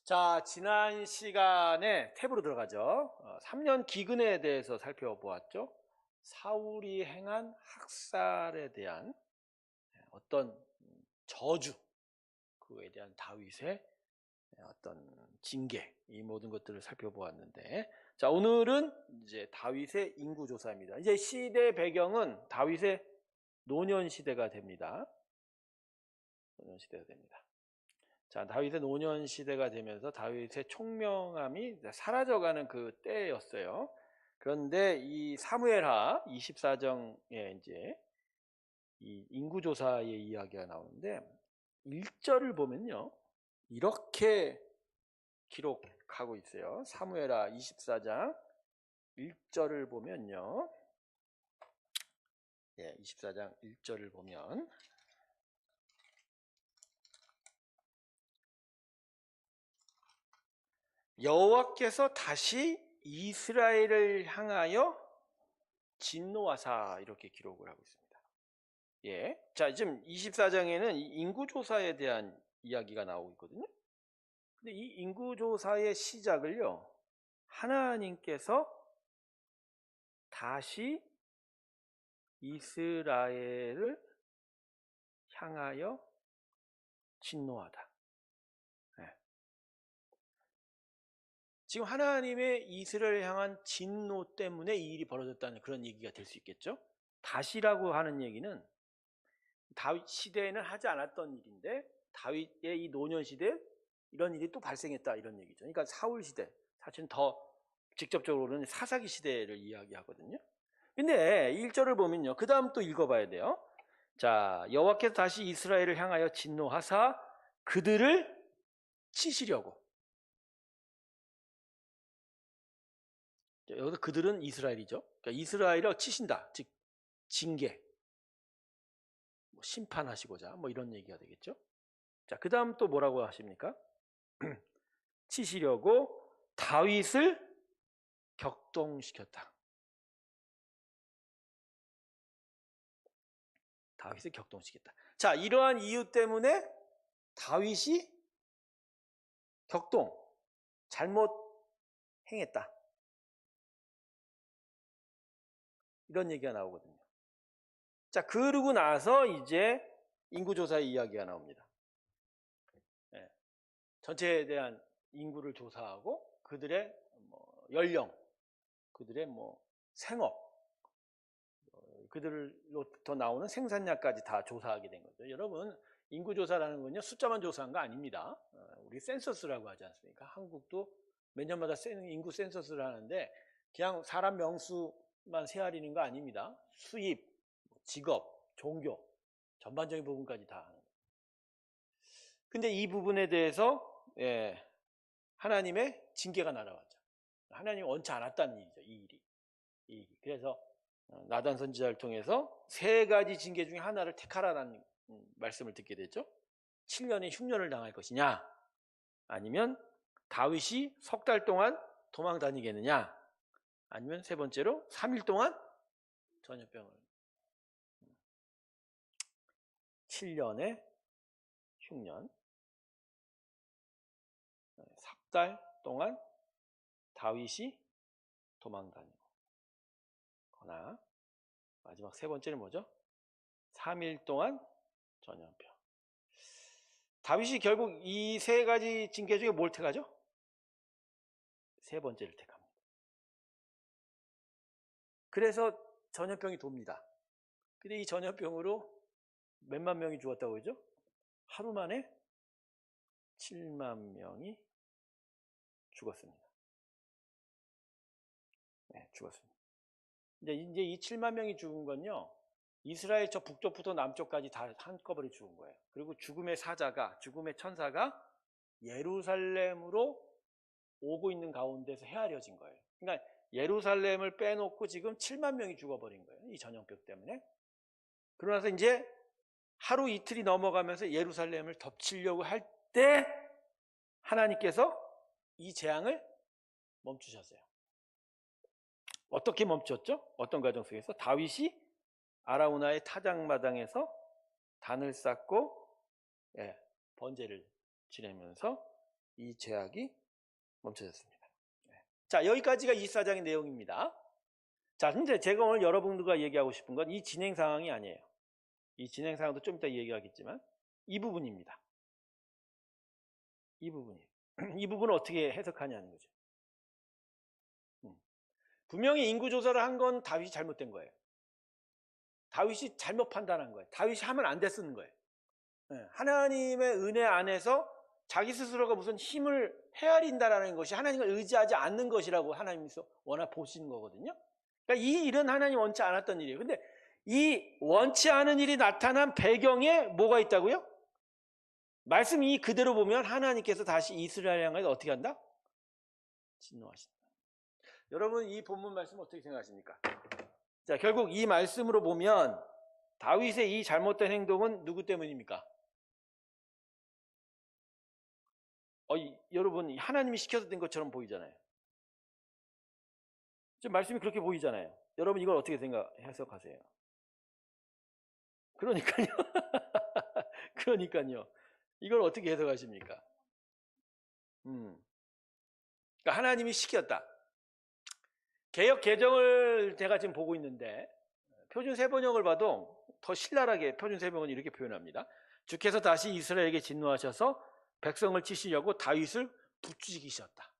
자, 지난 시간에 탭으로 들어가죠. 3년 기근에 대해서 살펴보았죠. 사울이 행한 학살에 대한 어떤 저주, 그에 대한 다윗의 어떤 징계, 이 모든 것들을 살펴보았는데, 자, 오늘은 이제 다윗의 인구조사입니다. 이제 시대 배경은 다윗의 노년 시대가 됩니다. 노년 시대가 됩니다. 자, 다윗의 노년 시대가 되면서 다윗의 총명함이 사라져가는 그 때였어요. 그런데 이 사무엘하 24장에 이제 이 인구조사의 이야기가 나오는데 1절을 보면요. 이렇게 기록하고 있어요. 사무엘하 24장 1절을 보면요. 24장 1절을 보면 여호와께서 다시 이스라엘을 향하여 진노하사, 이렇게 기록을 하고 있습니다. 예. 자, 지금 24장에는 인구조사에 대한 이야기가 나오고 있거든요. 근데 이 인구조사의 시작을요, 하나님께서 다시 이스라엘을 향하여 진노하다. 지금 하나님의 이스라엘을 향한 진노 때문에 이 일이 벌어졌다는 그런 얘기가 될 수 있겠죠. 다시라고 하는 얘기는 다윗 시대에는 하지 않았던 일인데 다윗의 이 노년 시대에 이런 일이 또 발생했다, 이런 얘기죠. 그러니까 사울 시대, 사실은 더 직접적으로는 사사기 시대를 이야기하거든요. 근데 1절을 보면요, 그 다음 또 읽어봐야 돼요. 자, 여호와께서 다시 이스라엘을 향하여 진노하사 그들을 치시려고. 여기서 그들은 이스라엘이죠. 그러니까 이스라엘을 치신다, 즉 징계, 심판하시고자, 이런 얘기가 되겠죠. 자, 그 다음 또 뭐라고 하십니까? 치시려고 다윗을 격동시켰다. 다윗을 격동시켰다. 자, 이러한 이유 때문에 다윗이 잘못 행했다, 이런 얘기가 나오거든요. 자, 그러고 나서 이제 인구조사의 이야기가 나옵니다. 전체에 대한 인구를 조사하고 그들의 연령, 그들의 생업, 그들로부터 나오는 생산량까지 다 조사하게 된 거죠. 여러분, 인구조사라는 건요, 숫자만 조사한 거 아닙니다. 우리 센서스라고 하지 않습니까? 한국도 몇 년마다 인구 센서스를 하는데 그냥 사람 명수만 세아리는 거 아닙니다. 수입, 직업, 종교, 전반적인 부분까지 다 하는 거예요. 근데 이 부분에 대해서 하나님의 징계가 날아왔죠. 하나님이 원치 않았다는 일이죠, 이 일이. 그래서 나단 선지자를 통해서 3가지 징계 중에 하나를 택하라는 말씀을 듣게 되죠. 7년에 흉년을 당할 것이냐, 아니면 다윗이 석 달 동안 도망 다니겠느냐, 아니면 3번째로 3일 동안 전염병을. 7년에 흉년, 석 달 동안 다윗이 도망 다니고, 거나 마지막 3번째는 뭐죠? 3일 동안 전염병. 다윗이 결국 이 3가지 징계 중에 뭘 택하죠? 3번째를 택합니다. 그래서 전염병이 돕니다. 근데 이 전염병으로 몇만 명이 죽었다고 그러죠? 하루 만에 7만 명이 죽었습니다. 죽었습니다. 이제 이 7만 명이 죽은 건요, 이스라엘 저 북쪽부터 남쪽까지 다 한꺼번에 죽은 거예요. 그리고 죽음의 천사가 예루살렘으로 오고 있는 가운데서 헤아려진 거예요. 그러니까 예루살렘을 빼놓고 지금 7만 명이 죽어버린 거예요, 이 전염병 때문에. 그러나서 이제 하루 이틀이 넘어가면서 예루살렘을 덮치려고 할 때 하나님께서 이 재앙을 멈추셨어요. 어떻게 멈췄죠? 어떤 과정 속에서? 다윗이 아라우나의 타작마당에서 단을 쌓고 번제를 지내면서 이 죄악이 멈춰졌습니다. 자, 여기까지가 24장의 내용입니다. 자, 근데 제가 오늘 여러분들과 얘기하고 싶은 건 이 진행 상황이 아니에요. 이 진행 상황도 좀 이따 얘기하겠지만 이 부분입니다. 이 부분이에요. 이 부분을 어떻게 해석하냐는 거죠. 분명히 인구조사를 한 건 다윗이 잘못된 거예요. 다윗이 잘못 판단한 거예요. 다윗이 하면 안 됐는 거예요. 하나님의 은혜 안에서 자기 스스로가 무슨 힘을 헤아린다라는 것이 하나님을 의지하지 않는 것이라고 하나님께서 워낙 보시는 거거든요. 그러니까 이 일은 하나님 원치 않았던 일이에요. 근데 이 원치 않은 일이 나타난 배경에 뭐가 있다고요? 말씀이 그대로 보면 하나님께서 다시 이스라엘 향해서 어떻게 한다? 진노하신다. 여러분 이 본문 말씀 어떻게 생각하십니까? 자, 결국 이 말씀으로 보면 다윗의 이 잘못된 행동은 누구 때문입니까? 여러분 하나님이 시켜서 된 것처럼 보이잖아요. 지금 말씀이 그렇게 보이잖아요. 여러분 이걸 어떻게 해석하세요? 그러니까요. 그러니까요. 이걸 어떻게 해석하십니까? 그러니까 하나님이 시켰다. 개역 개정을 제가 지금 보고 있는데 표준 세번역을 봐도 더 신랄하게 표준 세번역은 이렇게 표현합니다. 주께서 다시 이스라엘에게 진노하셔서 백성을 치시려고 다윗을 부추기셨다.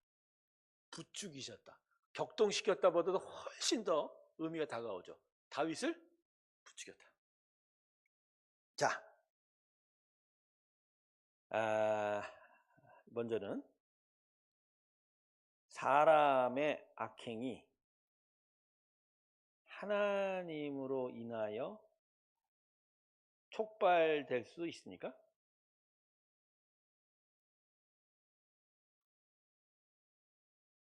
부추기셨다. 격동시켰다보다도 훨씬 더 의미가 다가오죠. 다윗을 부추겼다. 자, 먼저는 사람의 악행이 하나님으로 인하여 촉발될 수 있습니까?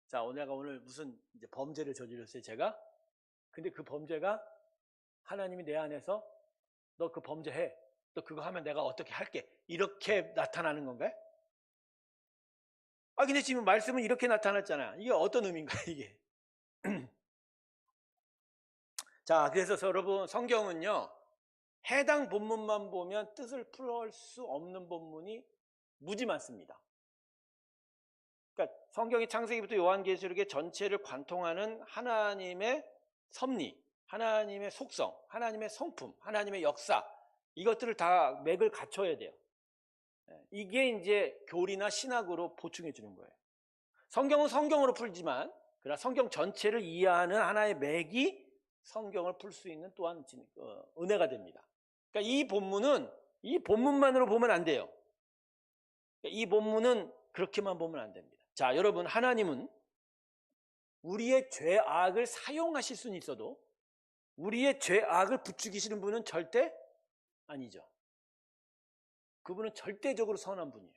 자, 오늘 무슨 이제 범죄를 저질렀어요, 제가? 근데 그 범죄가 하나님이 내 안에서 너 그 범죄해. 너 그거 하면 내가 어떻게 할게. 이렇게 나타나는 건가요? 근데 지금 말씀은 이렇게 나타났잖아요. 이게 어떤 의미인가요, 이게? 자, 그래서 여러분 성경은요. 해당 본문만 보면 뜻을 풀어올 수 없는 본문이 무지 많습니다. 그러니까 성경의 창세기부터 요한계시록의 전체를 관통하는 하나님의 섭리, 하나님의 속성, 하나님의 성품, 하나님의 역사 이것들을 다 맥을 갖춰야 돼요. 이게 이제 교리나 신학으로 보충해 주는 거예요. 성경은 성경으로 풀지만 그러나 성경 전체를 이해하는 하나의 맥이 성경을 풀 수 있는 또한 은혜가 됩니다. 그러니까 이 본문은 이 본문만으로 보면 안 돼요. 이 본문은 그렇게만 보면 안 됩니다. 자, 여러분 하나님은 우리의 죄악을 사용하실 수는 있어도 우리의 죄악을 부추기시는 분은 절대 아니죠. 그분은 절대적으로 선한 분이에요.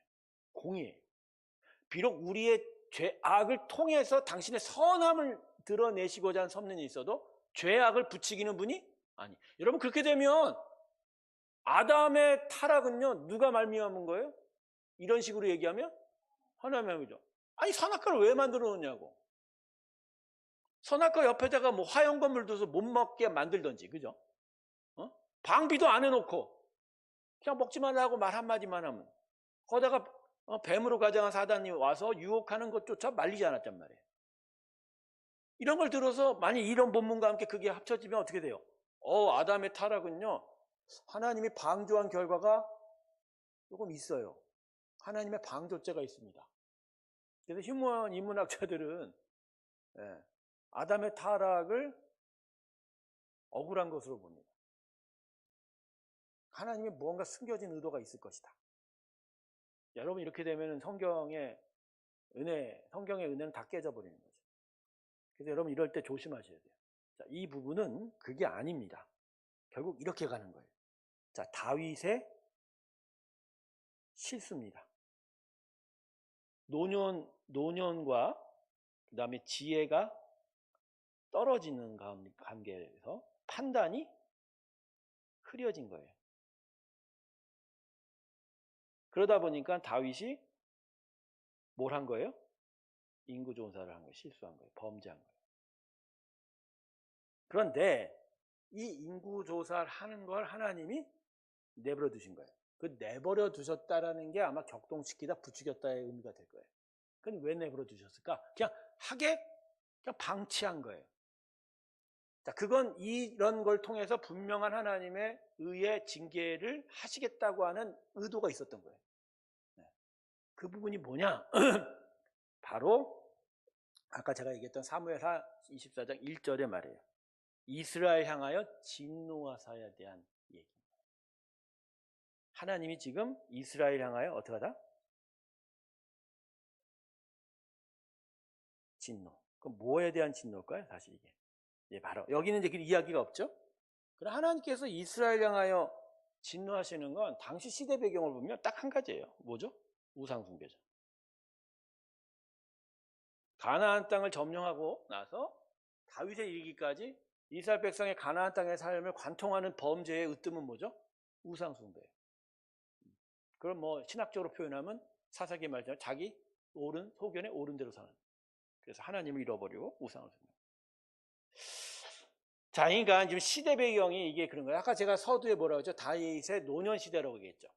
공의예요. 비록 우리의 죄악을 통해서 당신의 선함을 드러내시고자 하는 섭리는 있어도 죄악을 부추기는 분이 아니. 여러분 그렇게 되면 아담의 타락은요 누가 말미암은 거예요? 이런 식으로 얘기하면 하나님이죠. 아니 선악과를 왜 만들어 놓냐고. 선악과 옆에다가 뭐 화형 건물 둬서 못 먹게 만들던지, 그죠? 방비도 안 해놓고 그냥 먹지 말라고 말 한마디만 하면 거기다가 뱀으로 가장한 사단이 와서 유혹하는 것조차 말리지 않았단 말이에요. 이런 걸 들어서 만약 이런 본문과 함께 그게 합쳐지면 어떻게 돼요? 아담의 타락은요 하나님이 방조한 결과가 조금 있어요. 하나님의 방조죄가 있습니다. 그래서 휴먼 인문학자들은 아담의 타락을 억울한 것으로 봅니다. 하나님이 무언가 숨겨진 의도가 있을 것이다. 여러분 이렇게 되면 성경의 은혜는 다 깨져버리는 거죠. 그래서 여러분 이럴 때 조심하셔야 돼요. 자, 이 부분은 그게 아닙니다. 결국 이렇게 가는 거예요. 자, 다윗의 실수입니다. 노년과 그 다음에 지혜가 떨어지는 관계에서 판단이 흐려진 거예요. 그러다 보니까 다윗이 뭘 한 거예요? 인구조사를 한 거예요. 실수한 거예요. 범죄한 거예요. 그런데 이 인구조사를 하는 걸 하나님이 내버려 두신 거예요. 그 내버려 두셨다라는 게 아마 격동시키다 부추겼다의 의미가 될 거예요. 그건 왜 내버려 두셨을까? 그냥 하게 그냥 방치한 거예요. 자, 그건 이런 걸 통해서 분명한 하나님의 의의 징계를 하시겠다고 하는 의도가 있었던 거예요. 그 부분이 뭐냐? 바로 아까 제가 얘기했던 사무엘하 24장 1절의 말이에요. 이스라엘 향하여 진노하사에 대한 얘기입니다. 하나님이 지금 이스라엘 향하여 어떻게 하다? 진노. 그럼 뭐에 대한 진노일까요? 사실 이게. 예, 바로 여기는 이제 그 이야기가 없죠. 그러나 하나님께서 이스라엘 향하여 진노하시는 건 당시 시대 배경을 보면 딱 한 가지예요. 뭐죠? 우상 숭배죠. 가나안 땅을 점령하고 나서 다윗에 이르기까지 이스라엘 백성의 가나안 땅의 삶을 관통하는 범죄의 으뜸은 뭐죠? 우상 숭배예요. 그럼 뭐 신학적으로 표현하면 사사기 말처럼 자기 옳은 소견에 옳은 대로 사는. 그래서 하나님을 잃어버리고 우상을 숭배. 자, 그러니까 지금 시대 배경이 이게 그런 거예요. 아까 제가 서두에 뭐라고 했죠? 다윗의 노년 시대라고 얘기했죠.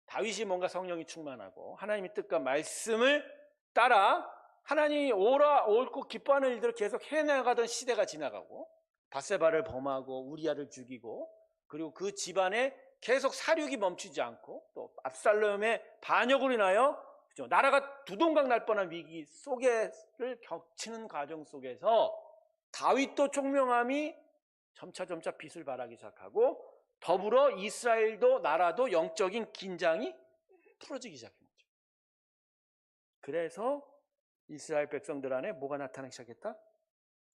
다윗이 뭔가 성령이 충만하고 하나님의 뜻과 말씀을 따라 하나님이 옳고 기뻐하는 일들을 계속 해나가던 시대가 지나가고 바세바를 범하고 우리아를 죽이고 그리고 그 집안에 계속 사륙이 멈추지 않고 또 압살롬의 반역으로 인하여 나라가 두동강 날 뻔한 위기 속에를 겹치는 과정 속에서 다윗도 총명함이 점차 빛을 발하기 시작하고 더불어 이스라엘도 나라도 영적인 긴장이 풀어지기 시작한 거죠. 그래서 이스라엘 백성들 안에 뭐가 나타나기 시작했다?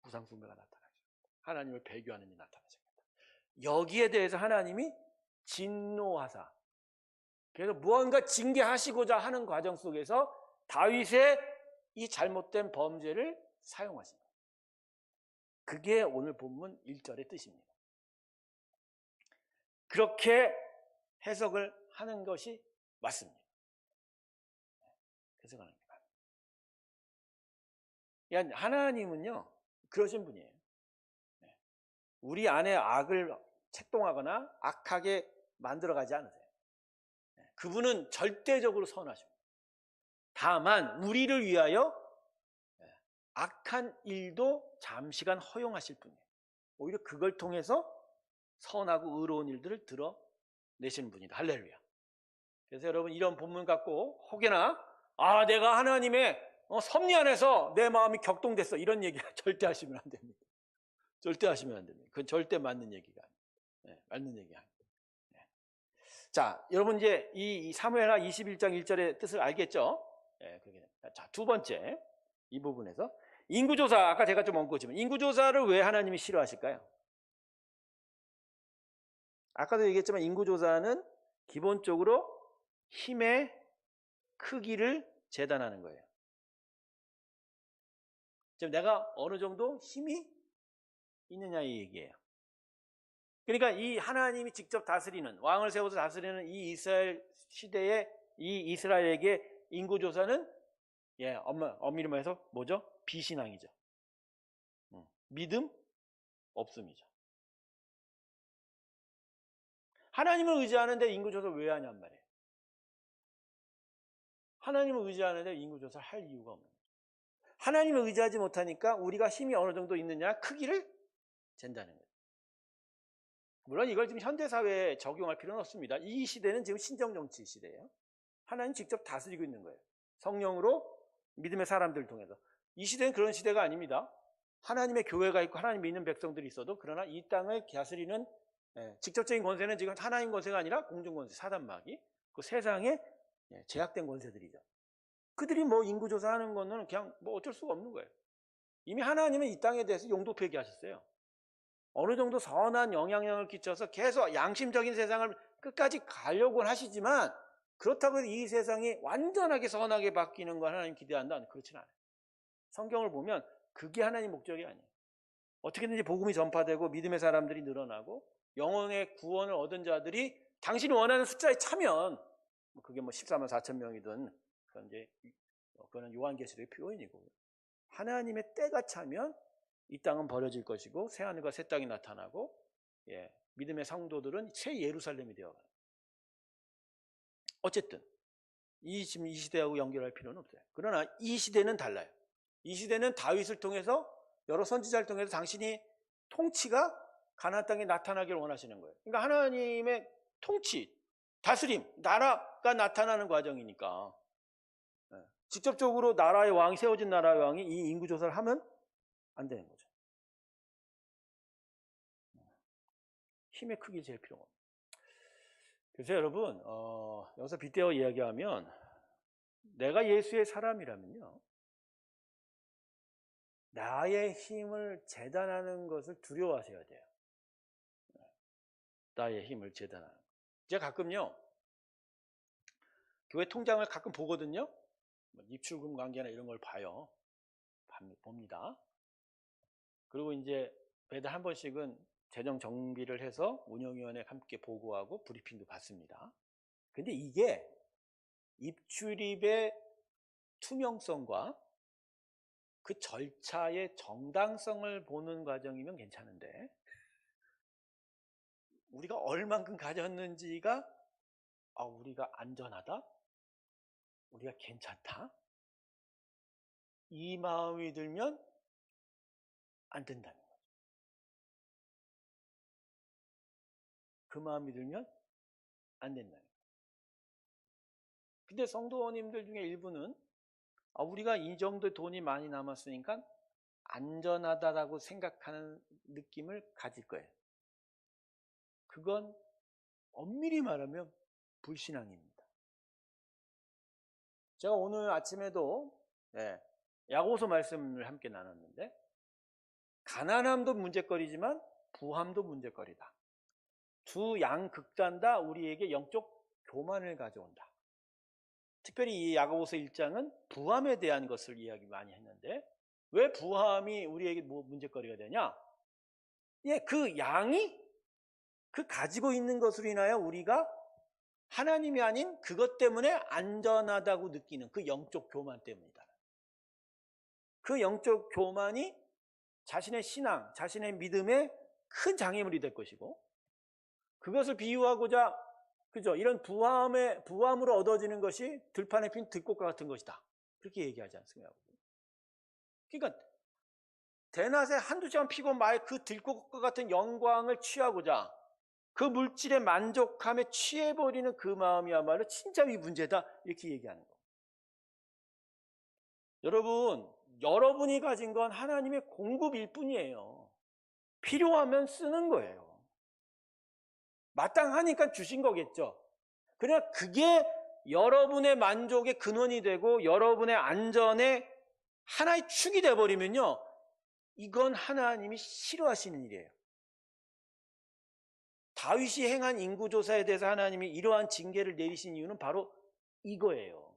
우상 숭배가 나타나기 시작했다. 하나님을 배교하는 일이 나타나기 시작했다. 여기에 대해서 하나님이 진노하사 그래서 무언가 징계하시고자 하는 과정 속에서 다윗의 이 잘못된 범죄를 사용하신 거예요. 그게 오늘 본문 1절의 뜻입니다. 그렇게 해석을 하는 것이 맞습니다. 해석하는 게 맞습니다. 그러니까 하나님은요 그러신 분이에요. 우리 안에 악을 책동하거나 악하게 만들어가지 않으세요. 그분은 절대적으로 선하십니다. 다만 우리를 위하여 악한 일도 잠시간 허용하실 뿐이에요. 오히려 그걸 통해서 선하고 의로운 일들을 드러내시는 분이다. 할렐루야. 그래서 여러분 이런 본문 갖고 혹여나 내가 하나님의 섭리 안에서 내 마음이 격동됐어 이런 얘기 절대 하시면 안 됩니다. 절대 하시면 안 됩니다. 그건 절대 맞는 얘기가 아니에요. 맞는 얘기가 아니에요. 자, 여러분 이제 이 사무엘하 21장 1절의 뜻을 알겠죠? 자, 두 번째 이 부분에서 인구조사 아까 제가 좀 언급했지만 인구조사를 왜 하나님이 싫어하실까요? 아까도 얘기했지만 인구조사는 기본적으로 힘의 크기를 재단하는 거예요. 지금 내가 어느 정도 힘이 있느냐 이 얘기예요. 그러니까 이 하나님이 직접 다스리는 왕을 세워서 다스리는 이 이스라엘 시대의 이 이스라엘에게 인구조사는 엄밀히 말해서 뭐죠? 비신앙이죠. 믿음 없음이죠. 하나님을 의지하는데 인구조사 왜 하냔 말이에요. 하나님을 의지하는데 인구조사를 할 이유가 없는 거죠. 하나님을 의지하지 못하니까 우리가 힘이 어느 정도 있느냐 크기를 잰다는 거예요. 물론 이걸 지금 현대사회에 적용할 필요는 없습니다. 이 시대는 지금 신정정치 시대예요. 하나님 직접 다스리고 있는 거예요. 성령으로 믿음의 사람들을 통해서. 이 시대는 그런 시대가 아닙니다. 하나님의 교회가 있고 하나님 믿는 백성들이 있어도 그러나 이 땅을 다스리는 직접적인 권세는 지금 하나님 권세가 아니라 공중권세, 사단마귀, 그 세상에 제약된 권세들이죠. 그들이 뭐 인구조사하는 거는 그냥 뭐 어쩔 수가 없는 거예요. 이미 하나님은 이 땅에 대해서 용도 폐기하셨어요. 어느 정도 선한 영향력을 끼쳐서 계속 양심적인 세상을 끝까지 가려고 하시지만 그렇다고 해서 이 세상이 완전하게 선하게 바뀌는 걸 하나님 기대한다? 그렇지는 않아요. 성경을 보면 그게 하나님 목적이 아니에요. 어떻게든지 복음이 전파되고 믿음의 사람들이 늘어나고 영혼의 구원을 얻은 자들이 당신이 원하는 숫자에 차면 그게 뭐 14만 4천 명이든 그거는 요한계시록의 표현이고 하나님의 때가 차면 이 땅은 버려질 것이고 새 하늘과 새 땅이 나타나고 믿음의 성도들은 새 예루살렘이 되어가요. 어쨌든 지금 이 시대하고 연결할 필요는 없어요. 그러나 이 시대는 달라요. 이 시대는 다윗을 통해서 여러 선지자를 통해서 당신이 통치가 가나안 땅에 나타나기를 원하시는 거예요. 그러니까 하나님의 통치, 다스림, 나라가 나타나는 과정이니까 직접적으로 나라의 왕이 세워진 나라의 왕이 이 인구 조사를 하면 안 되는 거죠. 힘의 크기 제일 필요한 겁니다. 그래서 여러분 여기서 빗대어 이야기하면 내가 예수의 사람이라면요, 나의 힘을 재단하는 것을 두려워하셔야 돼요. 나의 힘을 재단하는 거. 제가 가끔요 교회 통장을 가끔 보거든요. 입출금 관계나 이런 걸 봅니다. 그리고 이제 매달 한 번씩은 재정 정비를 해서 운영위원회 함께 보고하고 브리핑도 받습니다. 근데 이게 입출입의 투명성과 그 절차의 정당성을 보는 과정이면 괜찮은데, 우리가 얼만큼 가졌는지가 우리가 안전하다? 우리가 괜찮다? 이 마음이 들면 안 된다는 거죠. 그 마음이 들면 안 된다는 거죠. 근데 성도님들 중에 일부는 우리가 이 정도 돈이 많이 남았으니까 안전하다라고 생각하는 느낌을 가질 거예요. 그건 엄밀히 말하면 불신앙입니다. 제가 오늘 아침에도 야고보서 말씀을 함께 나눴는데, 가난함도 문제거리지만 부함도 문제거리다. 두 양극단 다 우리에게 영적 교만을 가져온다. 특별히 이 야고보서 1장은 부함에 대한 것을 이야기 많이 했는데, 왜 부함이 우리에게 문제거리가 되냐? 그 양이 그 가지고 있는 것으로 인하여 우리가 하나님이 아닌 그것 때문에 안전하다고 느끼는 그 영적 교만 때문이다. 그 영적 교만이 자신의 신앙, 자신의 믿음에 큰 장애물이 될 것이고, 그것을 비유하고자 이런 부함으로 얻어지는 것이 들판에 핀 들꽃과 같은 것이다. 그렇게 얘기하지 않습니까? 그러니까 대낮에 한두 시간 피고 말 그 들꽃과 같은 영광을 취하고자 그 물질에 만족함에 취해버리는 그 마음이야말로 진짜 이 문제다, 이렇게 얘기하는 거. 여러분이 가진 건 하나님의 공급일 뿐이에요. 필요하면 쓰는 거예요. 마땅하니까 주신 거겠죠. 그러나 그게 여러분의 만족의 근원이 되고 여러분의 안전의 하나의 축이 돼버리면요, 이건 하나님이 싫어하시는 일이에요. 다윗이 행한 인구조사에 대해서 하나님이 이러한 징계를 내리신 이유는 바로 이거예요.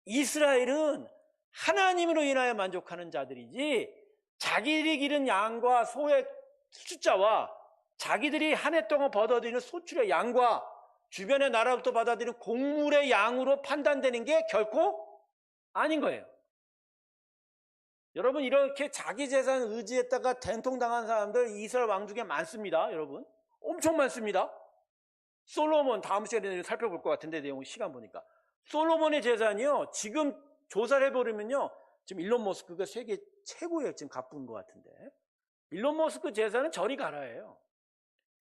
이스라엘은 하나님으로 인하여 만족하는 자들이지, 자기들이 기른 양과 소의 숫자와 자기들이 한 해 동안 받아들이는 소출의 양과 주변의 나라부터 받아들이는 곡물의 양으로 판단되는 게 결코 아닌 거예요. 여러분, 이렇게 자기 재산 의지했다가 된통당한 사람들 이스라엘 왕 중에 많습니다. 여러분, 엄청 많습니다. 솔로몬, 다음 시간에 살펴볼 것 같은데, 내용 시간 보니까 솔로몬의 재산이요, 지금 조사를 해보려면요, 지금 일론 머스크가 세계 최고의 지금 가쁜 것 같은데, 일론 머스크 재산은 저리 가라예요.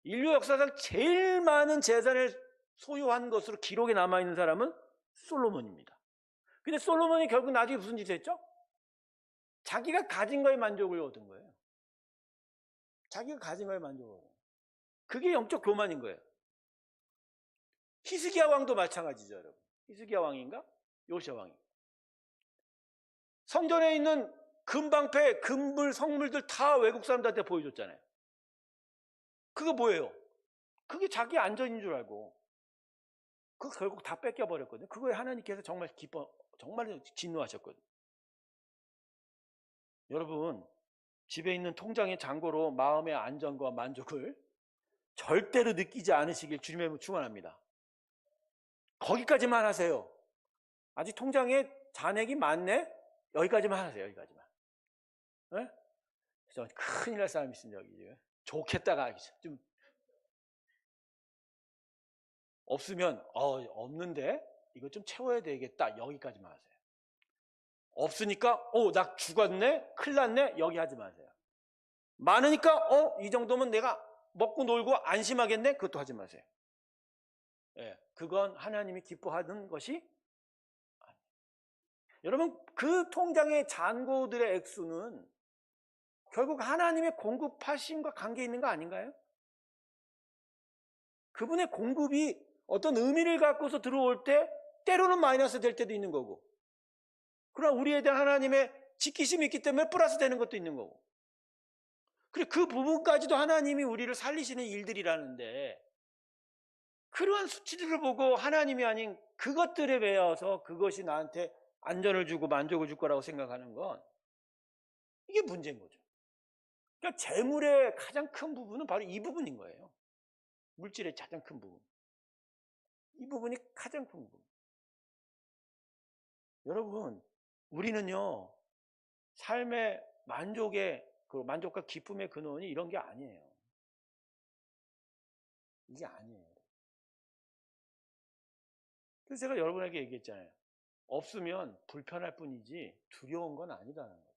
인류 역사상 제일 많은 재산을 소유한 것으로 기록에 남아있는 사람은 솔로몬입니다. 근데 솔로몬이 결국 나중에 무슨 짓을 했죠? 자기가 가진 거에 만족을 얻은 거예요. 자기가 가진 거에 만족을 얻은 거예요. 그게 영적 교만인 거예요. 히스기야 왕도 마찬가지죠, 여러분. 히스기야 왕인가? 요시야 왕인가? 성전에 있는 금방패, 금물, 성물들 다 외국 사람들한테 보여줬잖아요. 그거 뭐예요? 그게 자기 안전인 줄 알고 그거 결국 다 뺏겨버렸거든요. 그거에 하나님께서 정말 정말 진노하셨거든요. 여러분, 집에 있는 통장의 잔고로 마음의 안전과 만족을 절대로 느끼지 않으시길 주님의 축원합니다. 거기까지만 하세요. 아직 통장에 잔액이 많네? 여기까지만 하세요. 여기까지만. 네? 큰일 날 사람이 있습니다. 여기. 좋겠다가 좀 없으면 없는데 이거 좀 채워야 되겠다. 여기까지만 하세요. 없으니까 나 죽었네? 큰일 났네? 여기 하지 마세요. 많으니까 이 정도면 내가 먹고 놀고 안심하겠네? 그것도 하지 마세요. 예, 그건 하나님이 기뻐하는 것이 아니에요. 여러분, 그 통장의 잔고들의 액수는 결국 하나님의 공급하심과 관계 있는 거 아닌가요? 그분의 공급이 어떤 의미를 갖고서 들어올 때 때로는 마이너스 될 때도 있는 거고, 그러나 우리에 대한 하나님의 지키심이 있기 때문에 플러스 되는 것도 있는 거고, 그래 그 부분까지도 하나님이 우리를 살리시는 일들이라는데, 그러한 수치들을 보고 하나님이 아닌 그것들에 매여서 그것이 나한테 안전을 주고 만족을 줄 거라고 생각하는 건 이게 문제인 거죠. 그러니까 재물의 가장 큰 부분은 바로 이 부분인 거예요. 물질의 가장 큰 부분. 이 부분이 가장 큰 부분. 여러분, 우리는요, 삶의 만족과 기쁨의 근원이 이런 게 아니에요. 이게 아니에요. 그래서 제가 여러분에게 얘기했잖아요. 없으면 불편할 뿐이지 두려운 건 아니다는 거죠.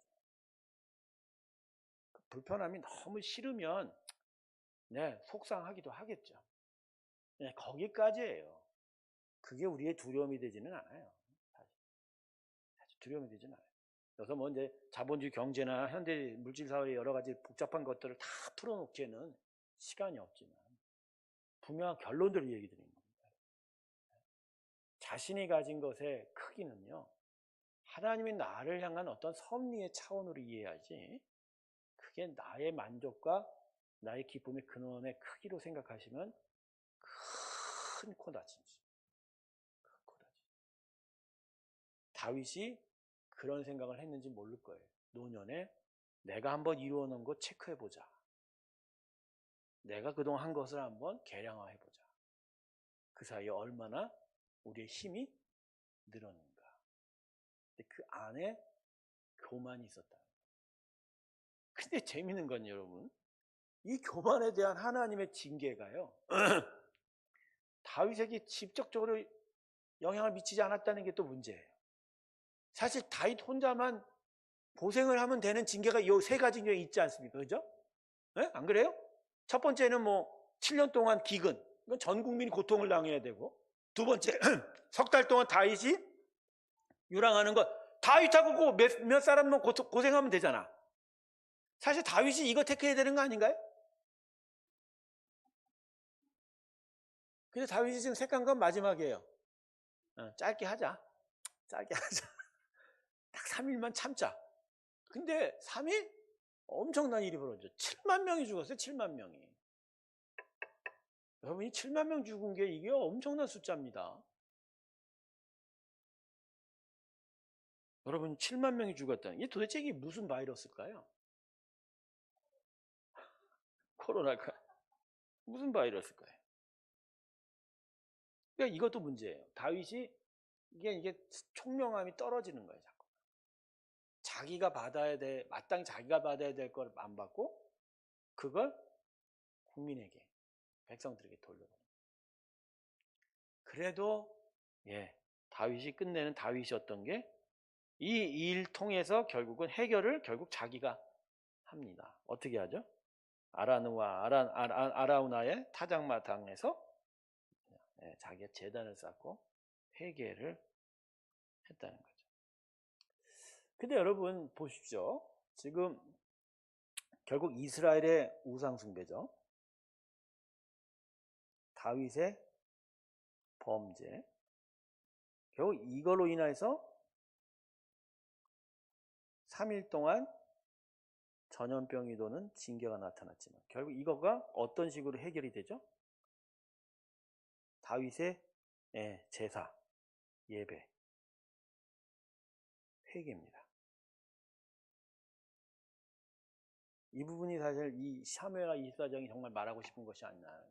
그 불편함이 너무 싫으면 속상하기도 하겠죠. 거기까지예요. 그게 우리의 두려움이 되지는 않아요. 사실 두려움이 되지는 않아요. 그래서 뭐 이제 자본주의 경제나 현대 물질 사회의 여러 가지 복잡한 것들을 다 풀어놓기에는 시간이 없지만 분명한 결론들을 얘기 드리는 겁니다. 자신이 가진 것의 크기는요, 하나님이 나를 향한 어떤 섭리의 차원으로 이해하지, 그게 나의 만족과 나의 기쁨의 근원의 크기로 생각하시면 큰 코다침이죠. 큰 코다침. 다윗이 그런 생각을 했는지 모를 거예요. 노년에 내가 한번 이루어 놓은 거 체크해보자. 내가 그동안 한 것을 한번 계량화해보자. 그 사이에 얼마나 우리의 힘이 늘었는가. 근데 그 안에 교만이 있었다. 근데 재밌는 건 여러분, 이 교만에 대한 하나님의 징계가요, 다윗에게 직접적으로 영향을 미치지 않았다는 게 또 문제예요. 사실 다윗 혼자만 고생을 하면 되는 징계가 이 세 가지 중에 있지 않습니까? 그죠? 네? 안 그래요? 첫 번째는 7년 동안 기근, 이건 전 국민이 고통을 당해야 되고, 두 번째, 석 달 동안 다윗이 유랑하는 것, 다윗하고 몇 사람만 고생하면 되잖아. 사실 다윗이 이거 택해야 되는 거 아닌가요? 근데 다윗이 지금 택한 건 마지막이에요. 짧게 하자. 짧게 하자. 딱 3일만 참자. 근데 3일? 엄청난 일이 벌어졌죠. 7만 명이 죽었어요. 7만 명이. 여러분, 이 7만 명 죽은 게 이게 엄청난 숫자입니다. 여러분, 7만 명이 죽었다는 게 도대체 이게 무슨 바이러스일까요? 코로나가 무슨 바이러스일까요? 그러니까 이것도 문제예요. 다윗이 이게 총명함이 떨어지는 거예요. 자꾸. 자기가 받아야 돼, 마땅히 자기가 받아야 될 걸 안 받고 그걸 국민에게, 백성들에게 돌려버려요. 그래도 다윗이 끝내는 다윗이었던 게 이 일 통해서 결국은 해결을 결국 자기가 합니다. 어떻게 하죠? 아라우나의 타작마당에서 자기가 제단을 쌓고 회개를 했다는 거죠. 근데 여러분 보십시오. 지금 결국 이스라엘의 우상숭배죠. 다윗의 범죄. 결국 이걸로 인해서 3일 동안 전염병이 도는 징계가 나타났지만 결국 이거가 어떤 식으로 해결이 되죠? 다윗의 제사, 예배, 회개입니다. 이 부분이 사실 이 사무엘하 24장이 정말 말하고 싶은 것이 아니나.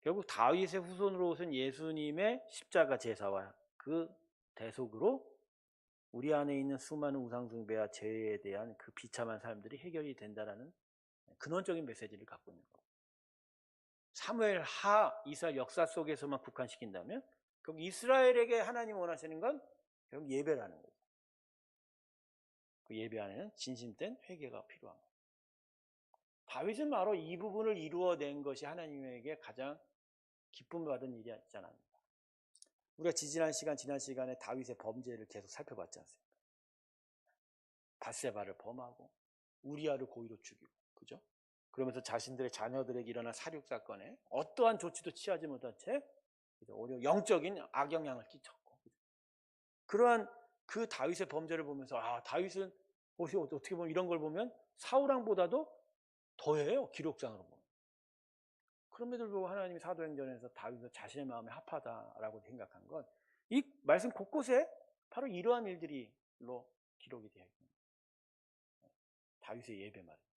결국 다윗의 후손으로 오신 예수님의 십자가 제사와 그 대속으로 우리 안에 있는 수많은 우상숭배와 죄에 대한 그 비참한 삶들이 해결이 된다라는 근원적인 메시지를 갖고 있는 겁니다. 사무엘 하 이스라엘 역사 속에서만 국한시킨다면 결국 이스라엘에게 하나님 원하시는 건 결국 예배라는 거죠. 그 예배 안에는 진심된 회개가 필요한 거예요. 다윗은 바로 이 부분을 이루어낸 것이 하나님에게 가장 기쁨 받은 일이 있지 않습니까? 우리가 지난 시간에 다윗의 범죄를 계속 살펴봤지 않습니까? 바세바를 범하고 우리아를 고의로 죽이고, 그죠? 그러면서 자신들의 자녀들에게 일어난 살육 사건에 어떠한 조치도 취하지 못한 채 오히려 영적인 악영향을 끼쳤고, 그러한 그 다윗의 범죄를 보면서 다윗은 어떻게 보면 이런 걸 보면 사울왕보다도 더해요, 기록상으로 보면. 그럼에도 불구하고 하나님이 사도행전에서 다윗을 자신의 마음에 합하다라고 생각한 건 이 말씀 곳곳에 바로 이러한 일들이로 기록이 되어 있습니다. 다윗의 예배 말입니다.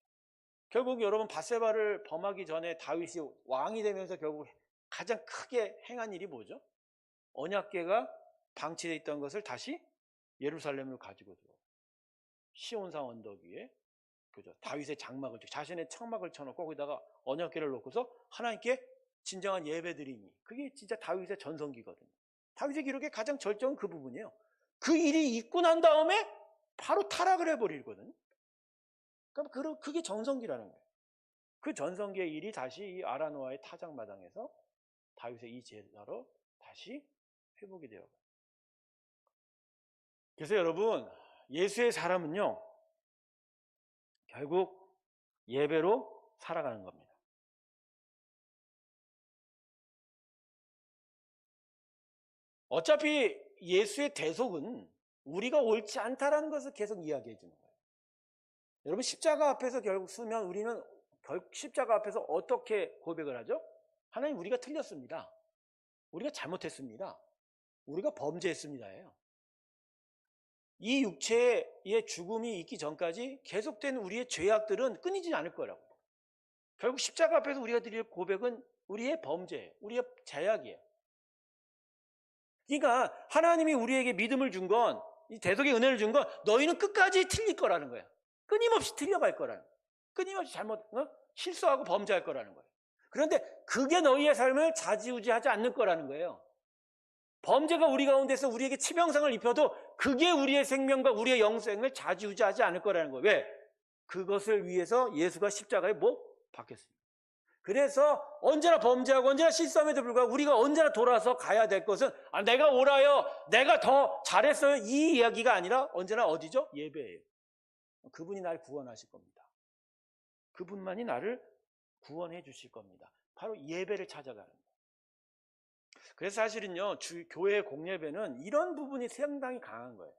결국 여러분 바세바를 범하기 전에 다윗이 왕이 되면서 결국 가장 크게 행한 일이 뭐죠? 언약궤가 방치되어 있던 것을 다시 예루살렘으로 가지고 들어오고 시온산 언덕 위에, 그죠? 다윗의 장막을, 자신의 청막을 쳐놓고 거기다가 언약궤를 놓고서 하나님께 진정한 예배드리니, 그게 진짜 다윗의 전성기거든요. 다윗의 기록의 가장 절정은 그 부분이에요. 그 일이 있고 난 다음에 바로 타락을 해버리거든요. 그럼 그게 전성기라는 거예요. 그 전성기의 일이 다시 이 아라노아의 타작마당에서 다윗의 이 제사로 다시 회복이 되어요. 그래서 여러분, 예수의 사람은요, 결국 예배로 살아가는 겁니다. 어차피 예수의 대속은 우리가 옳지 않다라는 것을 계속 이야기해 주는 거예요. 여러분, 십자가 앞에서 결국 서면 우리는 십자가 앞에서 어떻게 고백을 하죠? 하나님, 우리가 틀렸습니다. 우리가 잘못했습니다. 우리가 범죄했습니다예요. 이 육체의 죽음이 있기 전까지 계속된 우리의 죄악들은 끊이지 않을 거라고. 결국 십자가 앞에서 우리가 드릴 고백은 우리의 범죄예요. 우리의 죄악이에요. 그러니까 하나님이 우리에게 믿음을 준 건, 이 대속의 은혜를 준 건 너희는 끝까지 틀릴 거라는 거예요. 끊임없이 틀려갈 거라는 거예요. 끊임없이 실수하고 범죄할 거라는 거예요. 그런데 그게 너희의 삶을 좌지우지하지 않는 거라는 거예요. 범죄가 우리 가운데서 우리에게 치명상을 입혀도 그게 우리의 생명과 우리의 영생을 좌지우지하지 않을 거라는 거예요. 왜? 그것을 위해서 예수가 십자가에 박혔습니다. 그래서 언제나 범죄하고 언제나 실수함에도 불구하고 우리가 언제나 돌아서 가야 될 것은 내가 옳아요, 내가 더 잘했어요, 이 이야기가 아니라 언제나 어디죠? 예배예요. 그분이 나를 구원하실 겁니다. 그분만이 나를 구원해 주실 겁니다. 바로 예배를 찾아가는 거예요. 그래서 사실은요, 교회 공예배는 이런 부분이 상당히 강한 거예요.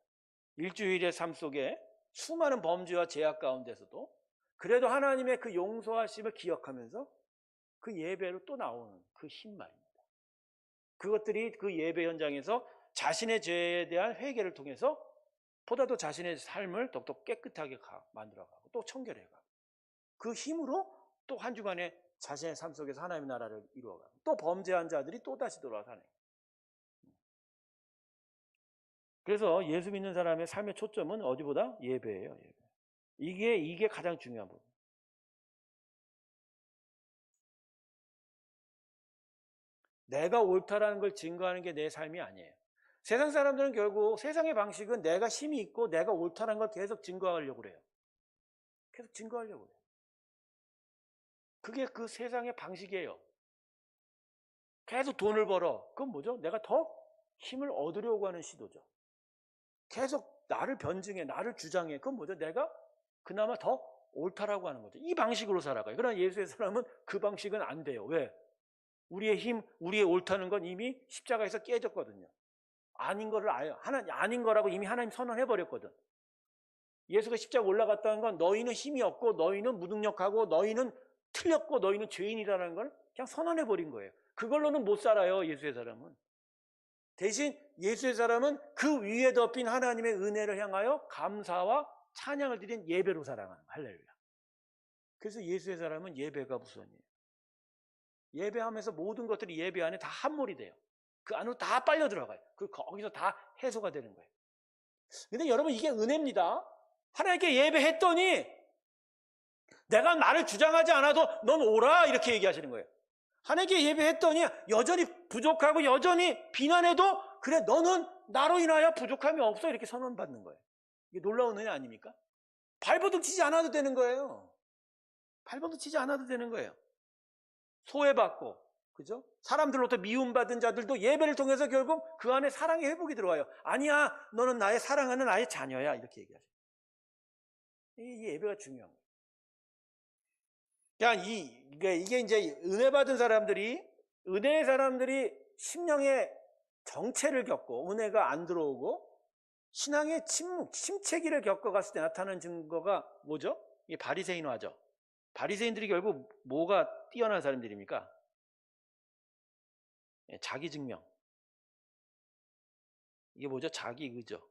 일주일의 삶 속에 수많은 범죄와 죄악 가운데서도 그래도 하나님의 그 용서하심을 기억하면서 그 예배로 또 나오는 그 힘 말입니다. 그것들이 그 예배 현장에서 자신의 죄에 대한 회개를 통해서 보다도 자신의 삶을 더욱더 깨끗하게 만들어가고 또 청결해가고 그 힘으로 또 한 주간에 자신의 삶 속에서 하나님의 나라를 이루어가고 또 범죄한 자들이 또다시 돌아와 사는 거예요. 그래서 예수 믿는 사람의 삶의 초점은 어디보다 예배예요. 예배. 이게 가장 중요한 부분. 내가 옳다라는 걸 증거하는 게 내 삶이 아니에요. 세상 사람들은 결국 세상의 방식은 내가 힘이 있고 내가 옳다라는 걸 계속 증거하려고 그래요. 계속 증거하려고 그래요. 그게 그 세상의 방식이에요. 계속 돈을 벌어. 그건 뭐죠? 내가 더 힘을 얻으려고 하는 시도죠. 계속 나를 변증해, 나를 주장해. 그건 뭐죠? 내가 그나마 더 옳다라고 하는 거죠. 이 방식으로 살아가요. 그러나 예수의 사람은 그 방식은 안 돼요. 왜? 우리의 힘, 우리의 옳다는 건 이미 십자가에서 깨졌거든요. 아닌 거를 아닌 거라고 이미 하나님 선언해버렸거든. 예수가 십자가 올라갔다는 건 너희는 힘이 없고 너희는 무능력하고 너희는 틀렸고 너희는 죄인이라는 걸 그냥 선언해버린 거예요. 그걸로는 못 살아요, 예수의 사람은. 대신 예수의 사람은 그 위에 덮인 하나님의 은혜를 향하여 감사와 찬양을 드린 예배로 살아가는 거예요. 할렐루야. 그래서 예수의 사람은 예배가 우선이에요. 예배하면서 모든 것들이 예배 안에 다 함몰이 돼요. 그 안으로 다 빨려 들어가요. 거기서 다 해소가 되는 거예요. 근데 여러분, 이게 은혜입니다. 하나님께 예배했더니 내가 나를 주장하지 않아도 넌 오라 이렇게 얘기하시는 거예요. 하나님께 예배했더니 여전히 부족하고 여전히 비난해도 그래 너는 나로 인하여 부족함이 없어 이렇게 선언받는 거예요. 이게 놀라운 은혜 아닙니까? 발버둥 치지 않아도 되는 거예요. 발버둥 치지 않아도 되는 거예요. 소외받고, 그죠? 사람들로부터 미움받은 자들도 예배를 통해서 결국 그 안에 사랑의 회복이 들어와요. 아니야, 너는 나의 사랑하는 나의 자녀야. 이렇게 얘기하죠. 이 예배가 중요한 거예요. 그냥 이게 이제 은혜 받은 사람들이, 은혜의 사람들이 심령의 정체를 겪고, 은혜가 안 들어오고, 신앙의 침체기를 겪어갔을 때 나타나는 증거가 뭐죠? 이게 바리새인화죠. 바리새인들이 결국 뭐가 뛰어난 사람들입니까? 자기 증명. 이게 뭐죠? 자기 의죠.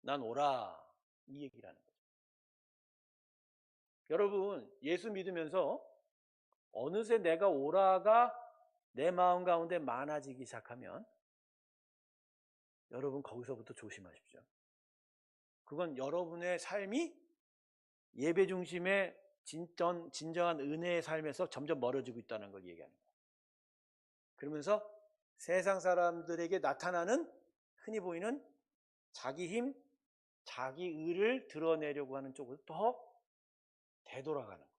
난 오라. 이 얘기라는 거죠. 여러분, 예수 믿으면서 어느새 내가 오라가 내 마음 가운데 많아지기 시작하면 여러분 거기서부터 조심하십시오. 그건 여러분의 삶이 예배 중심의 진정한 은혜의 삶에서 점점 멀어지고 있다는 걸 얘기하는 거예요. 그러면서 세상 사람들에게 나타나는 흔히 보이는 자기 힘, 자기 의를 드러내려고 하는 쪽으로 더 되돌아가는 거예요.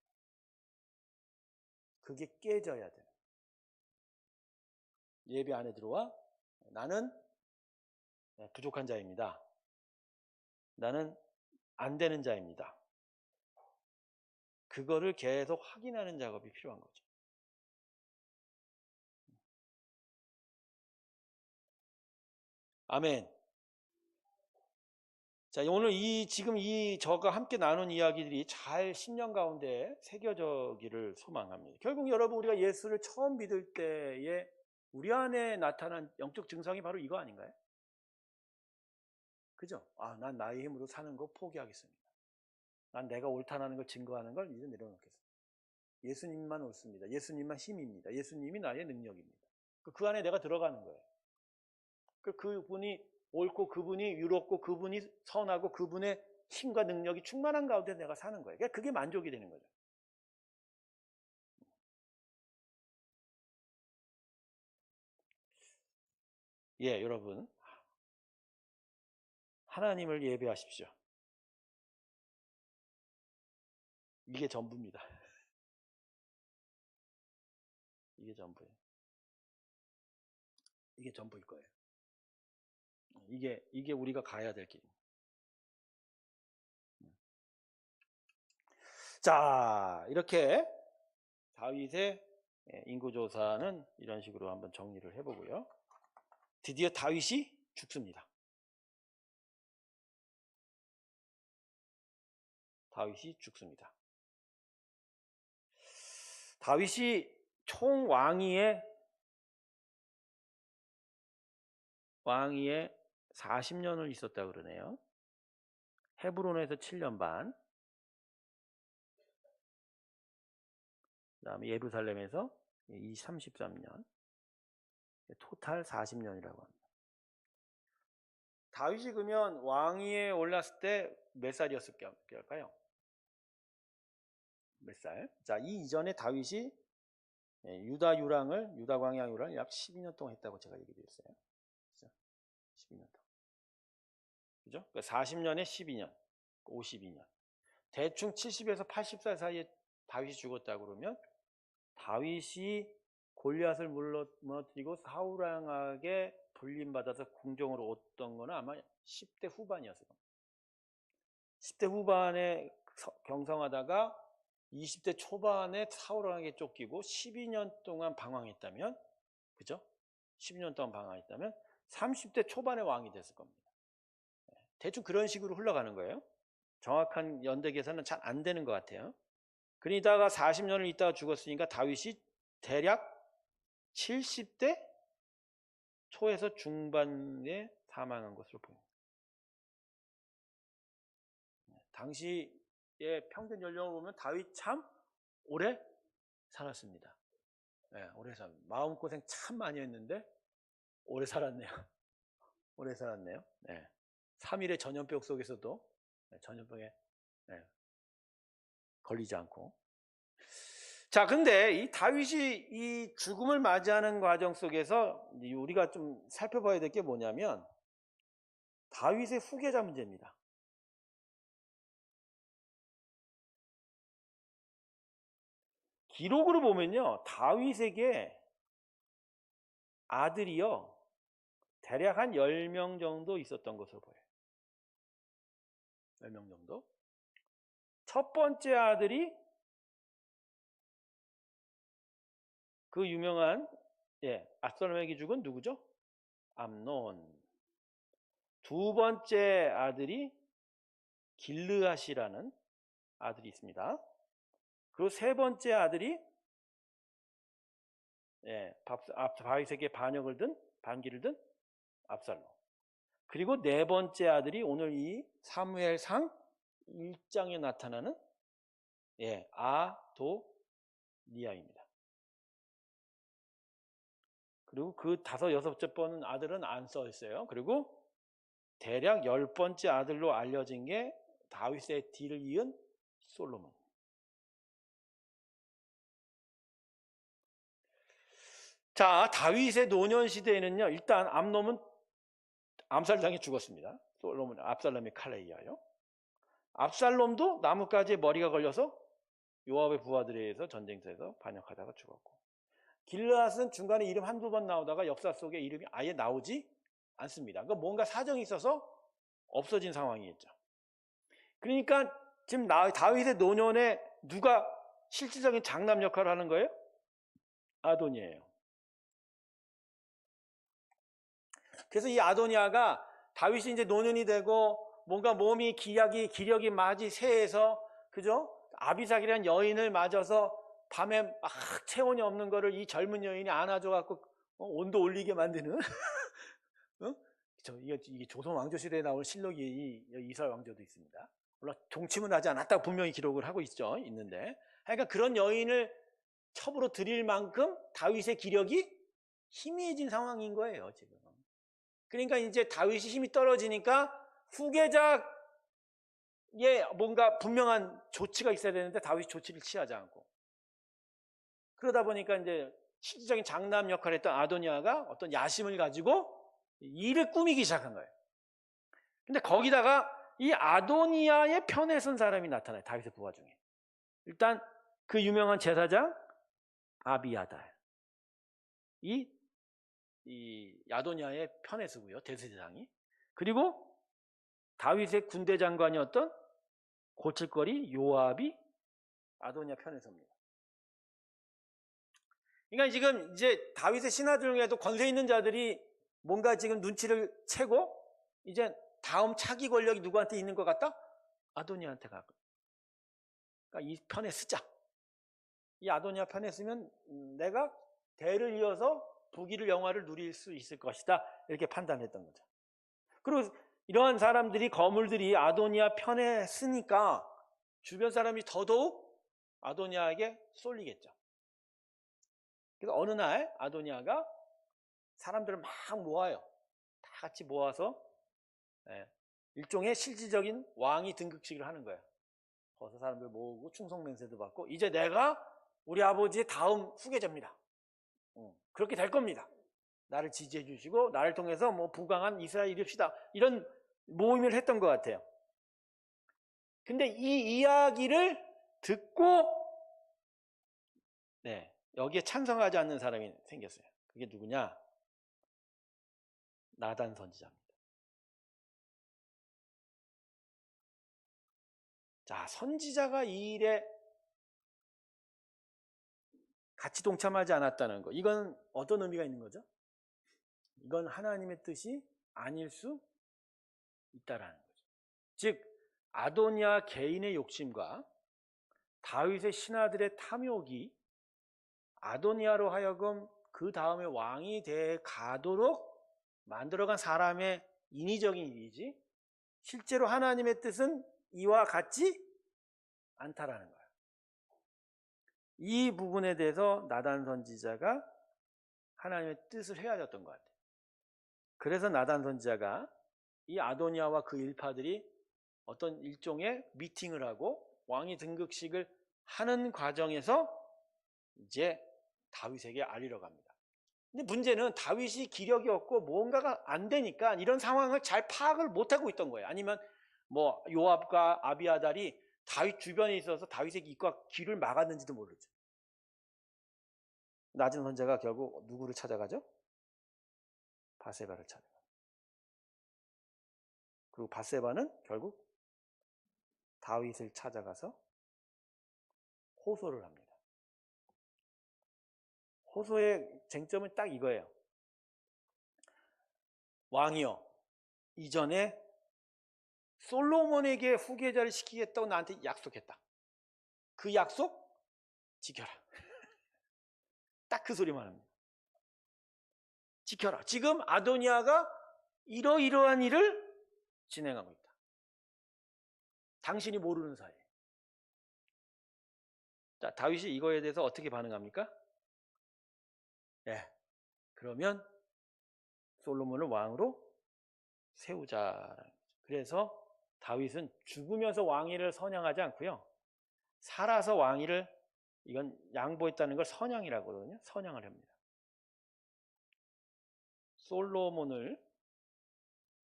그게 깨져야 돼요. 예배 안에 들어와 나는 부족한 자입니다. 나는 안 되는 자입니다. 그거를 계속 확인하는 작업이 필요한 거죠. 아멘. 자, 오늘 지금 저가 함께 나눈 이야기들이 잘 심령 가운데 새겨져기를 소망합니다. 결국 여러분, 우리가 예수를 처음 믿을 때에 우리 안에 나타난 영적 증상이 바로 이거 아닌가요? 그죠? 아, 난 나의 힘으로 사는 거 포기하겠습니다. 난 내가 옳다는 걸 증거하는 걸 이제 내려놓겠습니다. 예수님만 옳습니다. 예수님만 힘입니다. 예수님이 나의 능력입니다. 그 안에 내가 들어가는 거예요. 그분이 옳고 그분이 유롭고 그분이 선하고 그분의 힘과 능력이 충만한 가운데 내가 사는 거예요. 그게 만족이 되는 거죠. 예, 여러분. 하나님을 예배하십시오. 이게 전부입니다. 이게 전부예요. 이게 전부일 거예요. 이게 우리가 가야 될 길입니다. 자, 이렇게 다윗의 인구조사는 이런 식으로 한번 정리를 해보고요. 드디어 다윗이 죽습니다. 다윗이 죽습니다. 다윗이 총 왕위에 40년을 있었다 그러네요. 헤브론에서 7년 반, 그 다음에 예루살렘에서 33년, 토탈 40년이라고 합니다. 다윗이 그러면 왕위에 올랐을 때 몇 살이었을까요? 몇 살? 자, 이 이전에 다윗이 유다 광야 유랑을 약 12년 동안 했다고 제가 얘기드렸어요. 그렇죠? 12년 동안. 그죠? 40년에 12년, 52년. 대충 70에서 80살 사이에 다윗이 죽었다고 그러면 다윗이 골리앗을 무너뜨리고 사울 왕에게 불림받아서 궁정으로 왔던 거는 아마 10대 후반이었을 겁니다. 10대 후반에 경성하다가 20대 초반에 사울 왕에게 쫓기고 12년 동안 방황했다면, 그죠? 12년 동안 방황했다면 30대 초반에 왕이 됐을 겁니다. 대충 그런 식으로 흘러가는 거예요. 정확한 연대 계산은 잘 안 되는 것 같아요. 그러다가 40년을 있다가 죽었으니까 다윗이 대략 70대 초에서 중반에 사망한 것으로 보입니다. 당시의 평균 연령을 보면 다윗 참 오래 살았습니다. 네, 오래 마음고생 참 많이 했는데 오래 살았네요. 오래 살았네요. 네. 3일의 전염병 속에서도 전염병에 걸리지 않고. 자, 근데 이 다윗이 이 죽음을 맞이하는 과정 속에서 우리가 좀 살펴봐야 될 게 뭐냐면 다윗의 후계자 문제입니다. 기록으로 보면요, 다윗에게 아들이요, 대략 한 10명 정도 있었던 것으로 보여요. 10명 정도. 첫 번째 아들이 그 유명한 압살롬에게 죽은 누구죠? 암논. 두 번째 아들이 길르앗이라는 아들이 있습니다. 그리고 세 번째 아들이 다윗에게 반기를 든 압살롬. 그리고 네 번째 아들이 오늘 이 사무엘상 1장에 나타나는 아도니아입니다. 그리고 그 다섯 여섯째 번 아들은 안 써 있어요. 그리고 대략 10번째 아들로 알려진 게 다윗의 뒤를 이은 솔로몬. 자, 다윗의 노년 시대에는요, 일단 암놈은 암살당해 죽었습니다. 솔로몬, 압살롬의 칼에 의하여. 압살롬도 나뭇가지에 머리가 걸려서 요압의 부하들에 의해서 전쟁터에서 반역하다가 죽었고, 길르앗은 중간에 이름 한두 번 나오다가 역사 속에 이름이 아예 나오지 않습니다. 그러니까 뭔가 사정이 있어서 없어진 상황이겠죠. 그러니까 지금 다윗의 노년에 누가 실질적인 장남 역할을 하는 거예요? 아도니아예요. 그래서 이 아도니아가 다윗이 이제 노년이 되고 뭔가 몸이 기력이 많이 쇠해서, 그죠? 아비삭이라는 여인을 맞아서 밤에 막 체온이 없는 거를 이 젊은 여인이 안아줘갖고 온도 올리게 만드는 이게 조선 왕조 시대에 나올 실록이 이스라엘 왕조도 있습니다. 물론 동침은 하지 않았다고 분명히 기록을 하고 있는데, 그러니까 그런 여인을 첩으로 들일 만큼 다윗의 기력이 희미해진 상황인 거예요, 지금. 그러니까 이제 다윗이 힘이 떨어지니까 후계자의 뭔가 분명한 조치가 있어야 되는데 다윗이 조치를 취하지 않고, 그러다 보니까 이제 실질적인 장남 역할을 했던 아도니아가 어떤 야심을 가지고 일을 꾸미기 시작한 거예요. 근데 거기다가 이 아도니아의 편에 선 사람이 나타나요. 다윗의 부하 중에. 일단 그 유명한 제사장 아비아달. 이 아도니아의 편에 서고요. 대제사장이. 그리고 다윗의 군대 장관이었던 고칠거리 요압이 아도니아 편에 섭니다. 그러니까 지금 이제 다윗의 신하들 중에도 권세 있는 자들이 뭔가 지금 눈치를 채고 이제 다음 차기 권력이 누구한테 있는 것 같다? 아도니아한테 갈 거예요. 그러니까 이 편에 쓰자. 이 아도니아 편에 쓰면 내가 대를 이어서 부귀를 영화를 누릴 수 있을 것이다. 이렇게 판단했던 거죠. 그리고 이러한 사람들이, 거물들이 아도니아 편에 쓰니까 주변 사람이 더더욱 아도니아에게 쏠리겠죠. 그래서 어느 날 아도니아가 사람들을 막 모아요. 다 같이 모아서 일종의 실질적인 왕이 등극식을 하는 거예요. 거기서 사람들 모으고 충성맹세도 받고, 이제 내가 우리 아버지의 다음 후계자입니다. 그렇게 될 겁니다. 나를 지지해 주시고 나를 통해서 뭐 부강한 이스라엘 이룹시다. 이런 모임을 했던 것 같아요. 근데 이 이야기를 듣고 여기에 찬성하지 않는 사람이 생겼어요. 그게 누구냐? 나단 선지자입니다. 자, 선지자가 이 일에 같이 동참하지 않았다는 거, 이건 어떤 의미가 있는 거죠? 이건 하나님의 뜻이 아닐 수 있다라는 거죠. 즉 아도니아 개인의 욕심과 다윗의 신하들의 탐욕이 아도니아로 하여금 그 다음에 왕이 돼 가도록 만들어간 사람의 인위적인 일이지, 실제로 하나님의 뜻은 이와 같지 않다라는 거예요. 이 부분에 대해서 나단 선지자가 하나님의 뜻을 헤아렸던 것 같아요. 그래서 나단 선지자가 이 아도니아와 그 일파들이 어떤 일종의 미팅을 하고 왕위 등극식을 하는 과정에서 이제 다윗에게 알리러 갑니다. 근데 문제는 다윗이 기력이 없고 뭔가가 안 되니까 이런 상황을 잘 파악을 못하고 있던 거예요. 아니면 뭐 요압과 아비아달이 다윗 주변에 있어서 다윗의 입과 귀를 막았는지도 모르죠. 낮은 선자가 결국 누구를 찾아가죠? 바세바를 찾아가요. 그리고 바세바는 결국 다윗을 찾아가서 호소를 합니다. 호소의 쟁점은 딱 이거예요. 왕이여, 이전에 솔로몬에게 후계자를 시키겠다고 나한테 약속했다. 그 약속 지켜라. 딱 그 소리만 합니다. 지켜라. 지금 아도니아가 이러이러한 일을 진행하고 있다. 당신이 모르는 사이에. 자, 다윗이 이거에 대해서 어떻게 반응합니까? 네, 그러면 솔로몬을 왕으로 세우자. 그래서 다윗은 죽으면서 왕위를 선양하지 않고요, 살아서 왕위를, 이건 양보했다는 걸 선양이라고 그러거든요. 선양을 합니다. 솔로몬을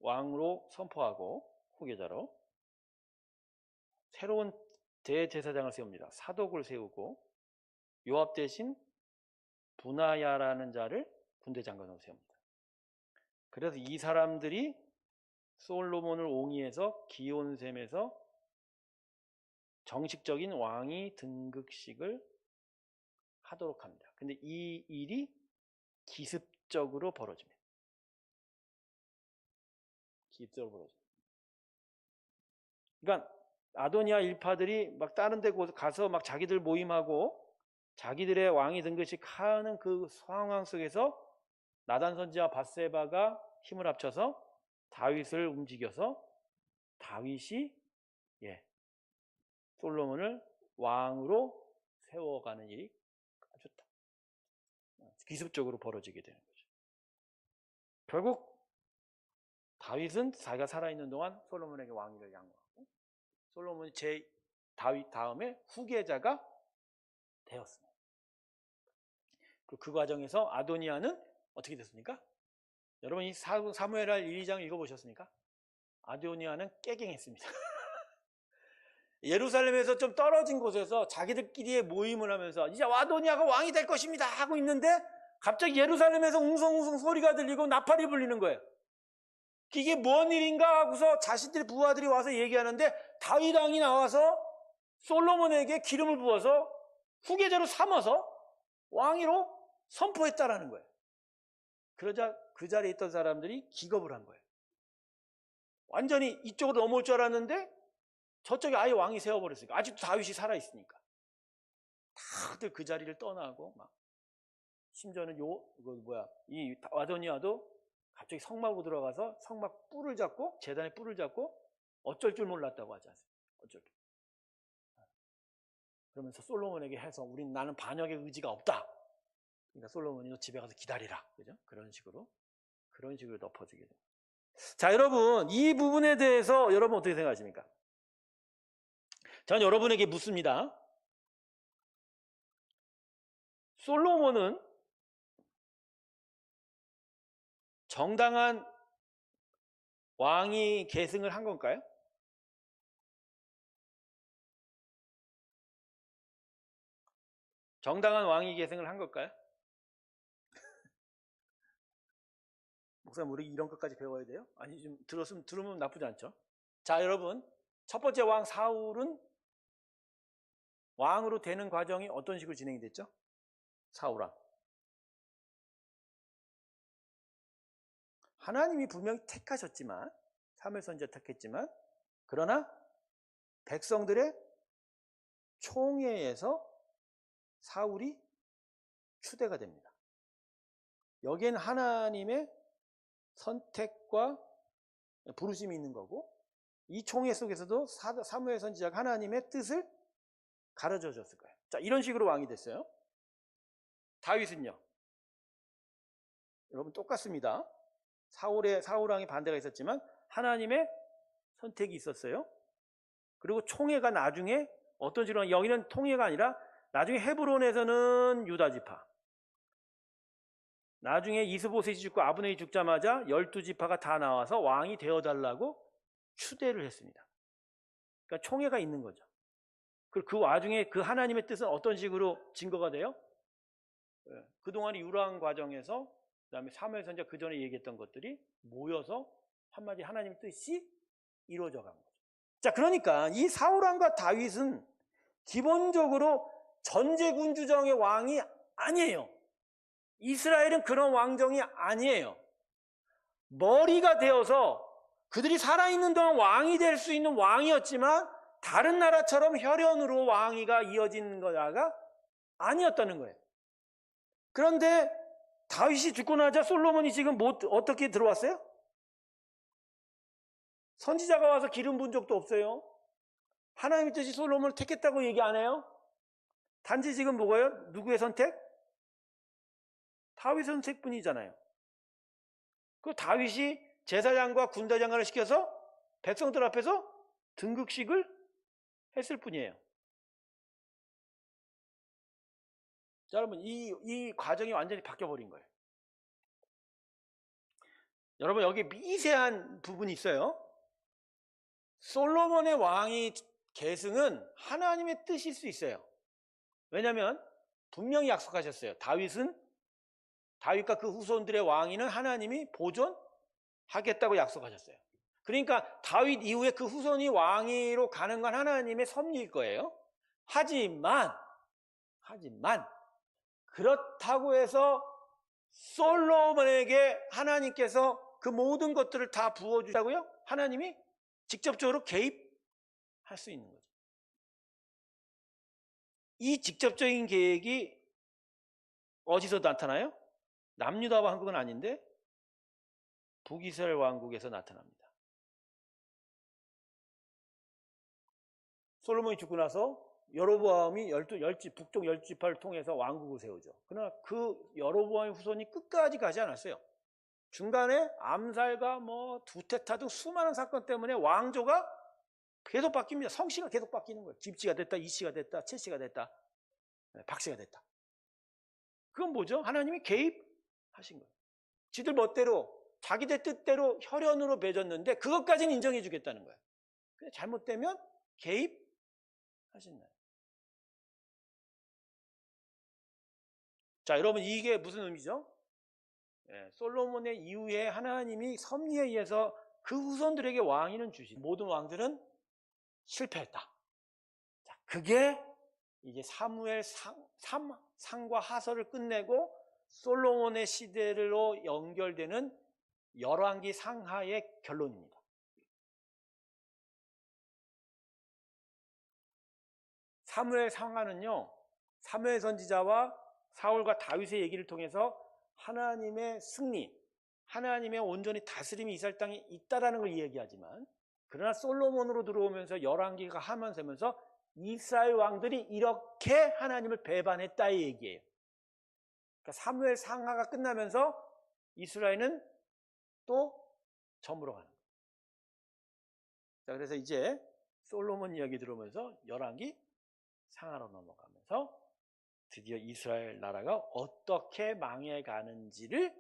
왕으로 선포하고 후계자로 새로운 대제사장을 세웁니다. 사독을 세우고 요압 대신 분하야라는 자를 군대 장관으로 세웁니다. 그래서 이 사람들이 솔로몬을 옹이해서 기온셈에서 정식적인 왕위 등극식을 하도록 합니다. 근데 이 일이 기습적으로 벌어집니다. 기습적으로 벌어집니다. 그러니까 아도니아 일파들이 막 다른 데 가서 막 자기들 모임하고 자기들의 왕위 등극식 하는 그 상황 속에서 나단 선지와 밧세바가 힘을 합쳐서 다윗을 움직여서 다윗이 솔로몬을 왕으로 세워가는 일이 아주 기습적으로 벌어지게 되는 거죠. 결국 다윗은 자기가 살아있는 동안 솔로몬에게 왕위를 양보하고 솔로몬이 다윗 다음에 후계자가 되었습니다. 그 과정에서 아도니아는 어떻게 됐습니까? 여러분 이 사무엘하 1~2장 읽어보셨습니까? 아도니아는 깨갱했습니다. 예루살렘에서 좀 떨어진 곳에서 자기들끼리의 모임을 하면서 이제 아도니아가 왕이 될 것입니다 하고 있는데 갑자기 예루살렘에서 웅성웅성 소리가 들리고 나팔이 불리는 거예요. 이게 뭔 일인가 하고서 자신들의 부하들이 와서 얘기하는데 다윗 왕이 나와서 솔로몬에게 기름을 부어서 후계자로 삼아서 왕위로 선포했다라는 거예요. 그러자 그 자리에 있던 사람들이 기겁을 한 거예요. 완전히 이쪽으로 넘어올 줄 알았는데 저쪽에 아예 왕이 세워버렸으니까, 아직도 다윗이 살아있으니까 다들 그 자리를 떠나고 막, 심지어는 이 아도니아도 갑자기 성막으로 들어가서 성막 뿔을 잡고, 제단의 뿔을 잡고 어쩔 줄 몰랐다고 하지 않습니까? 어쩔 줄. 그러면서 솔로몬에게 해서 나는 반역의 의지가 없다. 그러니까 솔로몬이 너 집에 가서 기다리라. 그죠? 그런 식으로 덮어주게 됩니다. 자, 여러분, 이 부분에 대해서 여러분 어떻게 생각하십니까? 저는 여러분에게 묻습니다. 솔로몬은 정당한 왕위 계승을 한 건가요? 정당한 왕위 계승을 한 걸까요? 목사님, 우리 이런 것까지 배워야 돼요? 아니, 좀 들으면 나쁘지 않죠? 자, 여러분, 첫 번째 왕 사울은 왕으로 되는 과정이 어떤 식으로 진행이 됐죠? 사울왕. 하나님이 분명히 택하셨지만, 사무엘 선지자 택했지만, 그러나 백성들의 총회에서 사울이 추대가 됩니다. 여기에는 하나님의 선택과 부르심이 있는 거고, 이 총회 속에서도 사무엘 선지자가 하나님의 뜻을 가르쳐 줬을 거예요. 자, 이런 식으로 왕이 됐어요. 다윗은요? 여러분 똑같습니다. 사울왕이 반대가 있었지만 하나님의 선택이 있었어요. 그리고 총회가 나중에 어떤 식으로, 여기는 통회가 아니라 나중에 헤브론에서는 유다 지파. 나중에 이스보셋이 죽고 아브넬이 죽자마자 12지파가 다 나와서 왕이 되어달라고 추대를 했습니다. 그러니까 총회가 있는 거죠. 그 와중에 그 하나님의 뜻은 어떤 식으로 증거가 돼요? 그동안 유랑 과정에서, 그 다음에 사무엘 선지자 그 전에 얘기했던 것들이 모여서 한마디 하나님의 뜻이 이루어져 간 거죠. 자, 그러니까 이 사울왕과 다윗은 기본적으로 전제군주정의 왕이 아니에요. 이스라엘은 그런 왕정이 아니에요. 머리가 되어서 그들이 살아있는 동안 왕이 될 수 있는 왕이었지만 다른 나라처럼 혈연으로 왕위가 이어진 거다가 아니었다는 거예요. 그런데 다윗이 죽고 나자 솔로몬이 지금 어떻게 들어왔어요? 선지자가 와서 기름 부은 적도 없어요. 하나님의 뜻이 솔로몬을 택했다고 얘기 안 해요. 단지 지금 뭐예요? 누구의 선택? 다윗 선택뿐이잖아요. 그 다윗이 제사장과 군대장관을 시켜서 백성들 앞에서 등극식을 했을 뿐이에요. 자, 여러분, 이 과정이 완전히 바뀌어버린 거예요. 여러분, 여기 미세한 부분이 있어요. 솔로몬의 왕위 계승은 하나님의 뜻일 수 있어요. 왜냐하면 분명히 약속하셨어요. 다윗과 그 후손들의 왕위는 하나님이 보존하겠다고 약속하셨어요. 그러니까 다윗 이후에 그 후손이 왕위로 가는 건 하나님의 섭리일 거예요. 하지만 그렇다고 해서 솔로몬에게 하나님께서 그 모든 것들을 다 부어주자고요? 하나님이 직접적으로 개입할 수 있는 거죠. 이 직접적인 계획이 어디서 나타나요? 남유다 왕국은 아닌데 북이스라엘 왕국에서 나타납니다. 솔로몬이 죽고 나서 여로보암이 북쪽 10지파를 통해서 왕국을 세우죠. 그러나 그 여로보암의 후손이 끝까지 가지 않았어요. 중간에 암살과 두테타 등 수많은 사건 때문에 왕조가 계속 바뀝니다. 성씨가 계속 바뀌는 거예요. 집씨가 됐다, 이씨가 됐다, 채씨가 됐다, 박씨가 됐다. 그건 뭐죠? 하나님이 개입하신 거예요. 지들 멋대로 자기들 뜻대로 혈연으로 맺었는데 그것까지는 인정해 주겠다는 거예요. 근데 잘못되면 개입하신다. 자, 여러분, 이게 무슨 의미죠? 솔로몬의 이후에 하나님이 섭리에 의해서 그 후손들에게 왕위는 주신 모든 왕들은 실패했다. 자, 그게 이제 사무엘 상과 하서를 끝내고 솔로몬의 시대로 연결되는 열왕기 상하의 결론입니다. 사무엘 상하는요, 사무엘 선지자와 사울과 다윗의 얘기를 통해서 하나님의 승리, 하나님의 온전히 다스림이 이스라엘 땅에 있다라는 걸 이야기하지만, 그러나 솔로몬으로 들어오면서 열왕기가 하면서 이스라엘 왕들이 이렇게 하나님을 배반했다의 얘기예요. 그러니까 사무엘 상하가 끝나면서 이스라엘은 또 저물어 가는 거예요. 자, 그래서 이제 솔로몬 이야기 들어오면서 열왕기 상하로 넘어가면서 드디어 이스라엘 나라가 어떻게 망해가는지를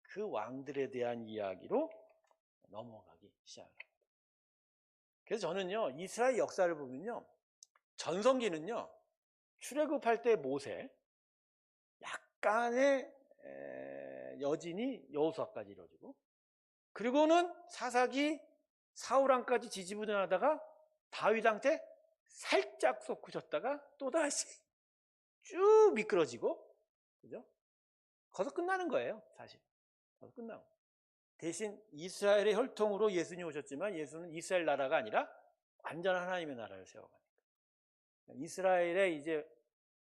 그 왕들에 대한 이야기로 넘어가기 시작합니다. 그래서 저는요, 이스라엘 역사를 보면요, 전성기는요, 출애굽할 때 모세, 약간의 여진이 여호수아까지 이루어지고, 그리고는 사사기 사울왕까지 지지부진하다가 다윗왕 때 살짝 솟구쳤다가 또다시 쭉 미끄러지고, 그죠? 거기서 끝나는 거예요, 사실. 거기서 끝나고. 대신 이스라엘의 혈통으로 예수님이 오셨지만 예수는 이스라엘 나라가 아니라 완전한 하나님의 나라를 세워가니까. 이스라엘의 이제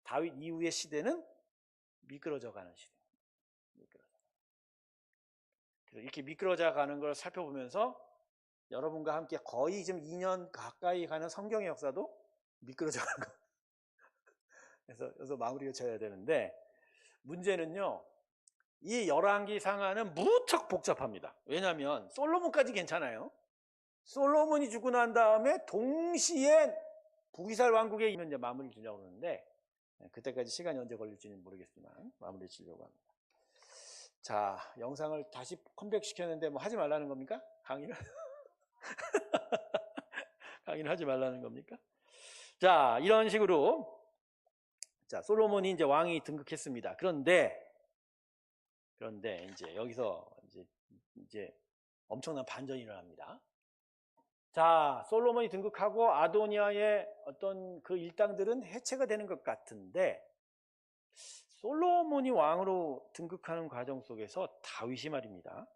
다윗 이후의 시대는 미끄러져 가는 시대입니다. 이렇게 미끄러져 가는 걸 살펴보면서 여러분과 함께 거의 지금 2년 가까이 가는 성경의 역사도 미끄러져 가는 거. 그래서 여기서 마무리를 쳐야 되는데, 문제는요, 이 열왕기 상하는 무척 복잡합니다. 왜냐하면 솔로몬까지 괜찮아요. 솔로몬이 죽고 난 다음에 동시에 북이스라엘 왕국에 이제 마무리를 주려고 그러는데, 그때까지 시간이 언제 걸릴지는 모르겠지만 마무리 지려고 합니다. 자, 영상을 다시 컴백시켰는데 뭐 하지 말라는 겁니까? 강의를? 강의를 하지 말라는 겁니까? 자, 이런 식으로 자, 솔로몬이 이제 왕이 등극했습니다. 그런데 이제 여기서 이제 엄청난 반전이 일어납니다. 자, 솔로몬이 등극하고 아도니아의 어떤 그 일당들은 해체가 되는 것 같은데 솔로몬이 왕으로 등극하는 과정 속에서 다윗이 말입니다.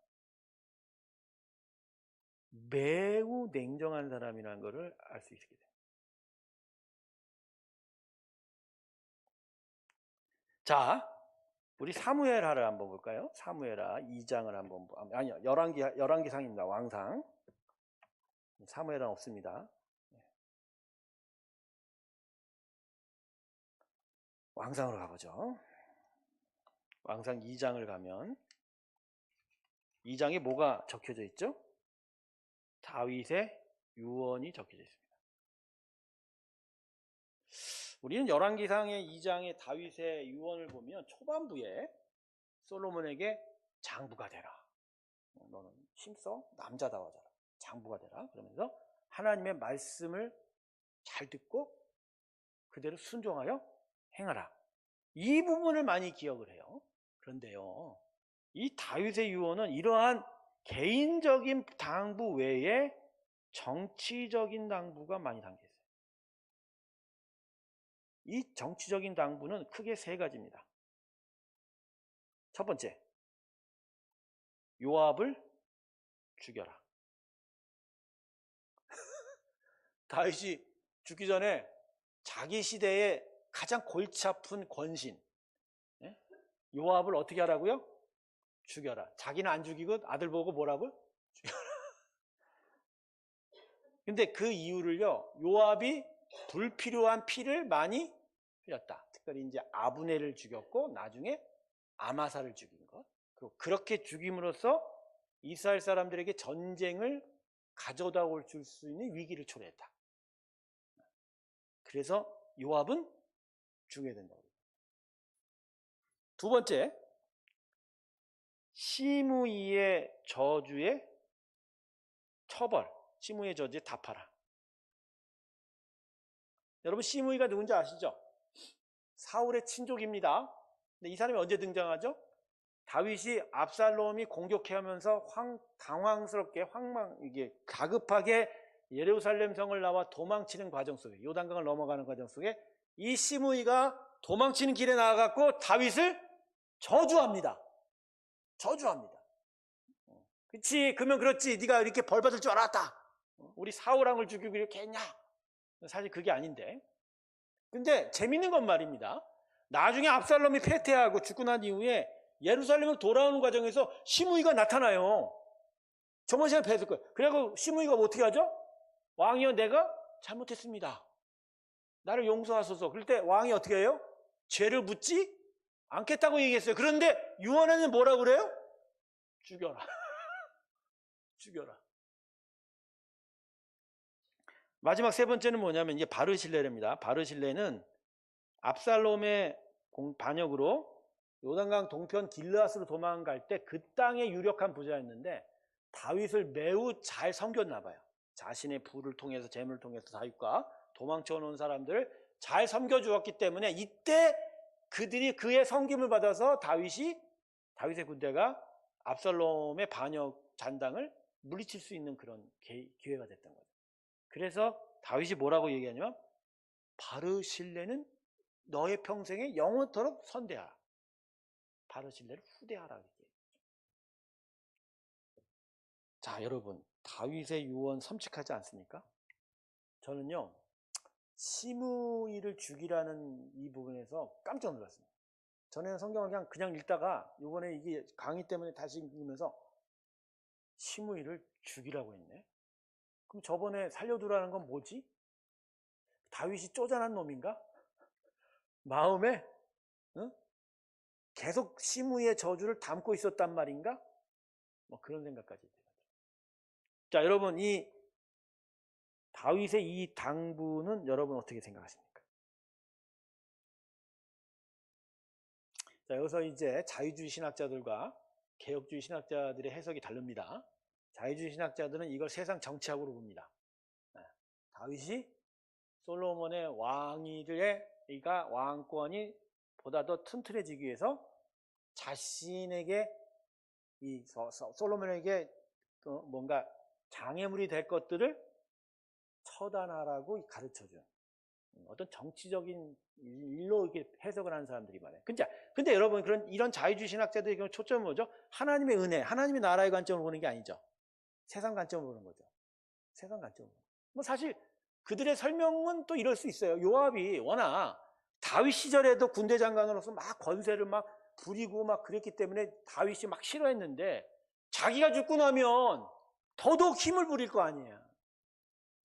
매우 냉정한 사람이라는 것을 알 수 있게 됩니다. 자, 우리 사무엘하를 한번 볼까요? 사무엘하 2장을 한번 아니요, 열왕기상입니다. 왕상. 사무엘은 없습니다. 왕상으로 가보죠. 왕상 2장을 가면 2장에 뭐가 적혀져 있죠? 다윗의 유언이 적혀져 있습니다. 우리는 열왕기상의 2장의 다윗의 유언을 보면 초반부에 솔로몬에게 장부가 되라. 너는 힘써 남자다워져라. 장부가 되라. 그러면서 하나님의 말씀을 잘 듣고 그대로 순종하여 행하라. 이 부분을 많이 기억을 해요. 그런데요, 이 다윗의 유언은 이러한 개인적인 당부 외에 정치적인 당부가 많이 담겨 있어요. 이 정치적인 당부는 크게 세 가지입니다. 첫 번째, 요압을 죽여라. 다윗이 죽기 전에 자기 시대에 가장 골치 아픈 권신 요압을 어떻게 하라고요? 죽여라. 자기는 안 죽이고 아들 보고 뭐라고? 죽여라. 근데 그 이유를요, 요압이 불필요한 피를 많이 흘렸다. 특별히 이제 아브넬을 죽였고 나중에 아마사를 죽인 것. 그리고 그렇게 죽임으로써 이스라엘 사람들에게 전쟁을 가져다 줄 수 있는 위기를 초래했다. 그래서 요압은 죽여야 된다고. 두 번째, 시므이의 저주의 처벌, 시므이의 저주에 답하라. 여러분, 시므이가 누군지 아시죠? 사울의 친족입니다. 근데 이 사람이 언제 등장하죠? 다윗이 압살롬이 공격해하면서 당황스럽게 이게 가급하게 예루살렘 성을 나와 도망치는 과정 속에, 요단강을 넘어가는 과정 속에 이 시므이가 도망치는 길에 나와갖고 다윗을 저주합니다. 저주합니다. 그치, 그러면 그렇지. 네가 이렇게 벌 받을 줄 알았다. 우리 사울왕을 죽이고 이렇게 했냐? 사실 그게 아닌데. 근데 재밌는 건 말입니다. 나중에 압살롬이 패퇴하고 죽고 난 이후에 예루살렘을 돌아오는 과정에서 시므이가 나타나요. 저번 시간에 배웠을 거예요. 그래서 시므이가 어떻게 하죠? 왕이여, 내가 잘못했습니다. 나를 용서하소서. 그럴 때 왕이 어떻게 해요? 죄를 묻지 않겠다고 얘기했어요. 그런데 유언에는 뭐라고 그래요? 죽여라. 죽여라. 마지막 세 번째는 뭐냐면 이제 바르실레입니다. 바르실레는 압살롬의 반역으로 요단강 동편 길르앗으로 도망갈 때 그 땅의 유력한 부자였는데 다윗을 매우 잘 섬겼나 봐요. 자신의 부를 통해서, 재물을 통해서 다윗과 도망쳐 놓은 사람들을 잘 섬겨주었기 때문에 이때 그들이 그의 섬김을 받아서 다윗의 군대가 압살롬의 반역 잔당을 물리칠 수 있는 그런 기회가 됐던 거죠. 그래서 다윗이 뭐라고 얘기하냐면 바르실레는 너의 평생에 영원토록 선대하라. 바르실레를 후대하라. 이렇게. 자, 여러분, 다윗의 유언 섬찟하지 않습니까? 저는요, 시므이를 죽이라는 이 부분에서 깜짝 놀랐습니다. 전에는 성경을 그냥 읽다가 이번에 이게 강의 때문에 다시 읽으면서 시므이를 죽이라고 했네. 그럼 저번에 살려두라는 건 뭐지? 다윗이 쪼잔한 놈인가? 마음에 계속 시므이의 저주를 담고 있었단 말인가? 뭐 그런 생각까지 들어요. 자, 여러분, 이 다윗의 이 당부는 여러분 어떻게 생각하십니까? 자, 여기서 이제 자유주의 신학자들과 개혁주의 신학자들의 해석이 다릅니다. 자유주의 신학자들은 이걸 세상 정치학으로 봅니다. 다윗이 솔로몬의 왕위가 왕권이 보다 더 튼튼해지기 위해서 자신에게 솔로몬에게 뭔가 장애물이 될 것들을 처단하라고 가르쳐준 어떤 정치적인 일로 이렇게 해석을 하는 사람들이 많아요. 근데 여러분 이런 자유주의 신학자들의 경우 초점은 뭐죠? 하나님의 은혜, 하나님의 나라의 관점으로 보는 게 아니죠. 세상 관점으로 보는 거죠. 세상 관점으로. 뭐 사실 그들의 설명은 또 이럴 수 있어요. 요압이 워낙 다윗 시절에도 군대 장관으로서 막 권세를 막 부리고 막 그랬기 때문에 다윗이 막 싫어했는데 자기가 죽고 나면 더더욱 힘을 부릴 거 아니에요.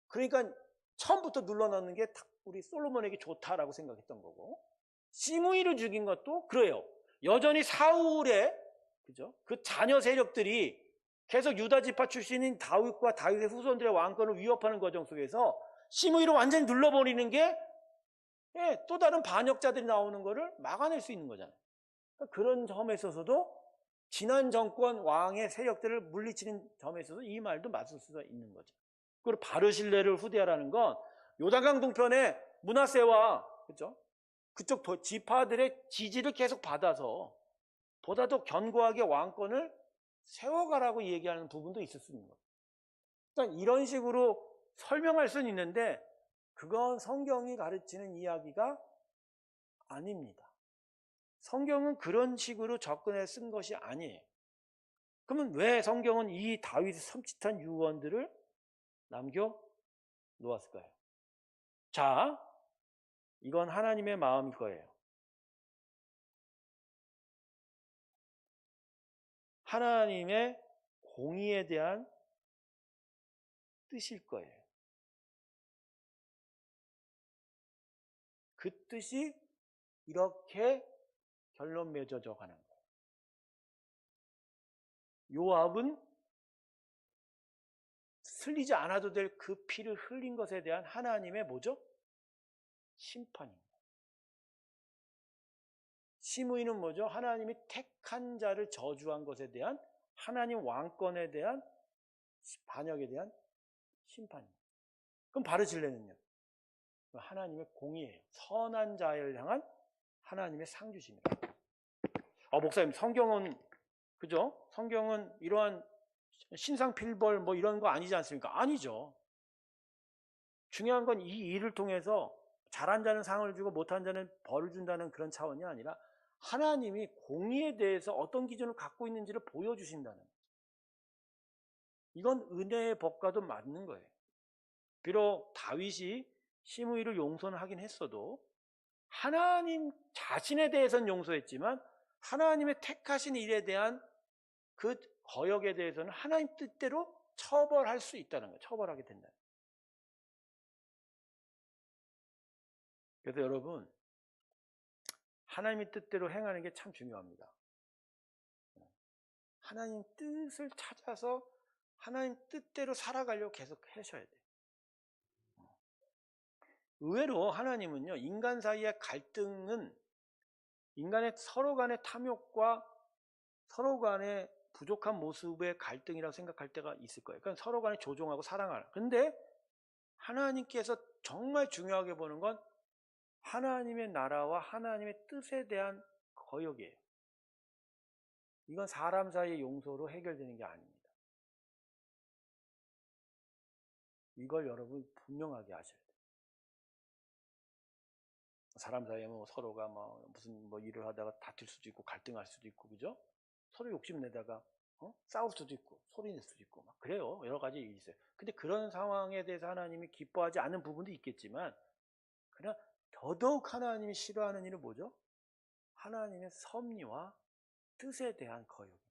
그러니까 처음부터 눌러넣는 게 우리 솔로몬에게 좋다라고 생각했던 거고, 시므이를 죽인 것도 그래요. 여전히 사울의 그죠? 그 자녀 세력들이 계속 유다 지파 출신인 다윗과 다윗의 후손들의 왕권을 위협하는 과정 속에서 시므이를 완전히 눌러버리는 게 또 다른 반역자들이 나오는 거를 막아낼 수 있는 거잖아요. 그러니까 그런 점에 있어서도 지난 정권 왕의 세력들을 물리치는 점에 있어서 이 말도 맞을 수가 있는 거죠. 그리고 바르실레를 후대하라는 건 요단강 동편에 므낫세와 그죠? 그쪽 지파들의 지지를 계속 받아서 보다 더 견고하게 왕권을 세워가라고 얘기하는 부분도 있을 수 있는 거예요. 그러니까 이런 식으로 설명할 수는 있는데 그건 성경이 가르치는 이야기가 아닙니다. 성경은 그런 식으로 접근해 쓴 것이 아니에요. 그러면 왜 성경은 이 다윗의 섬찟한 유언들을 남겨 놓았을까요? 자, 이건 하나님의 마음일 거예요. 하나님의 공의에 대한 뜻일 거예요. 그 뜻이 이렇게 결론 맺어져 가는 거예요. 요압은 흘리지 않아도 될 그 피를 흘린 것에 대한 하나님의 뭐죠? 심판입니다. 시므이는 뭐죠? 하나님이 택한 자를 저주한 것에 대한 하나님 왕권에 대한 반역에 대한 심판입니다. 그럼 바르실레는요? 하나님의 공의예요. 선한 자를 향한 하나님의 상주심이에요. 목사님, 성경은 그죠? 성경은 이러한 신상필벌 뭐 이런 거 아니지 않습니까? 아니죠. 중요한 건 이 일을 통해서 잘한 자는 상을 주고 못한 자는 벌을 준다는 그런 차원이 아니라 하나님이 공의에 대해서 어떤 기준을 갖고 있는지를 보여주신다는 거죠. 이건 은혜의 법과도 맞는 거예요. 비록 다윗이 시므이를 용서는 하긴 했어도 하나님 자신에 대해서는 용서했지만 하나님의 택하신 일에 대한 그 거역에 대해서는 하나님 뜻대로 처벌할 수 있다는 거예요. 처벌하게 된다는 거예요. 그래서 여러분, 하나님의 뜻대로 행하는 게 참 중요합니다. 하나님 뜻을 찾아서 하나님 뜻대로 살아가려고 계속 하셔야 돼요. 의외로 하나님은요, 인간 사이의 갈등은 인간의 서로 간의 탐욕과 서로 간의 부족한 모습의 갈등이라고 생각할 때가 있을 거예요. 그러니까 서로 간에 조종하고 사랑하라. 근데 하나님께서 정말 중요하게 보는 건 하나님의 나라와 하나님의 뜻에 대한 거역이에요. 이건 사람 사이의 용서로 해결되는 게 아닙니다. 이걸 여러분 분명하게 아셔야 돼요. 사람 사이에 뭐 서로가 무슨 일을 하다가 다툴 수도 있고 갈등할 수도 있고 그죠? 서로 욕심내다가 싸울 수도 있고 소리 낼 수도 있고 막 그래요. 여러 가지 일이 있어요. 근데 그런 상황에 대해서 하나님이 기뻐하지 않는 부분도 있겠지만 그러나 더더욱 하나님이 싫어하는 일은 뭐죠? 하나님의 섭리와 뜻에 대한 거역입니다.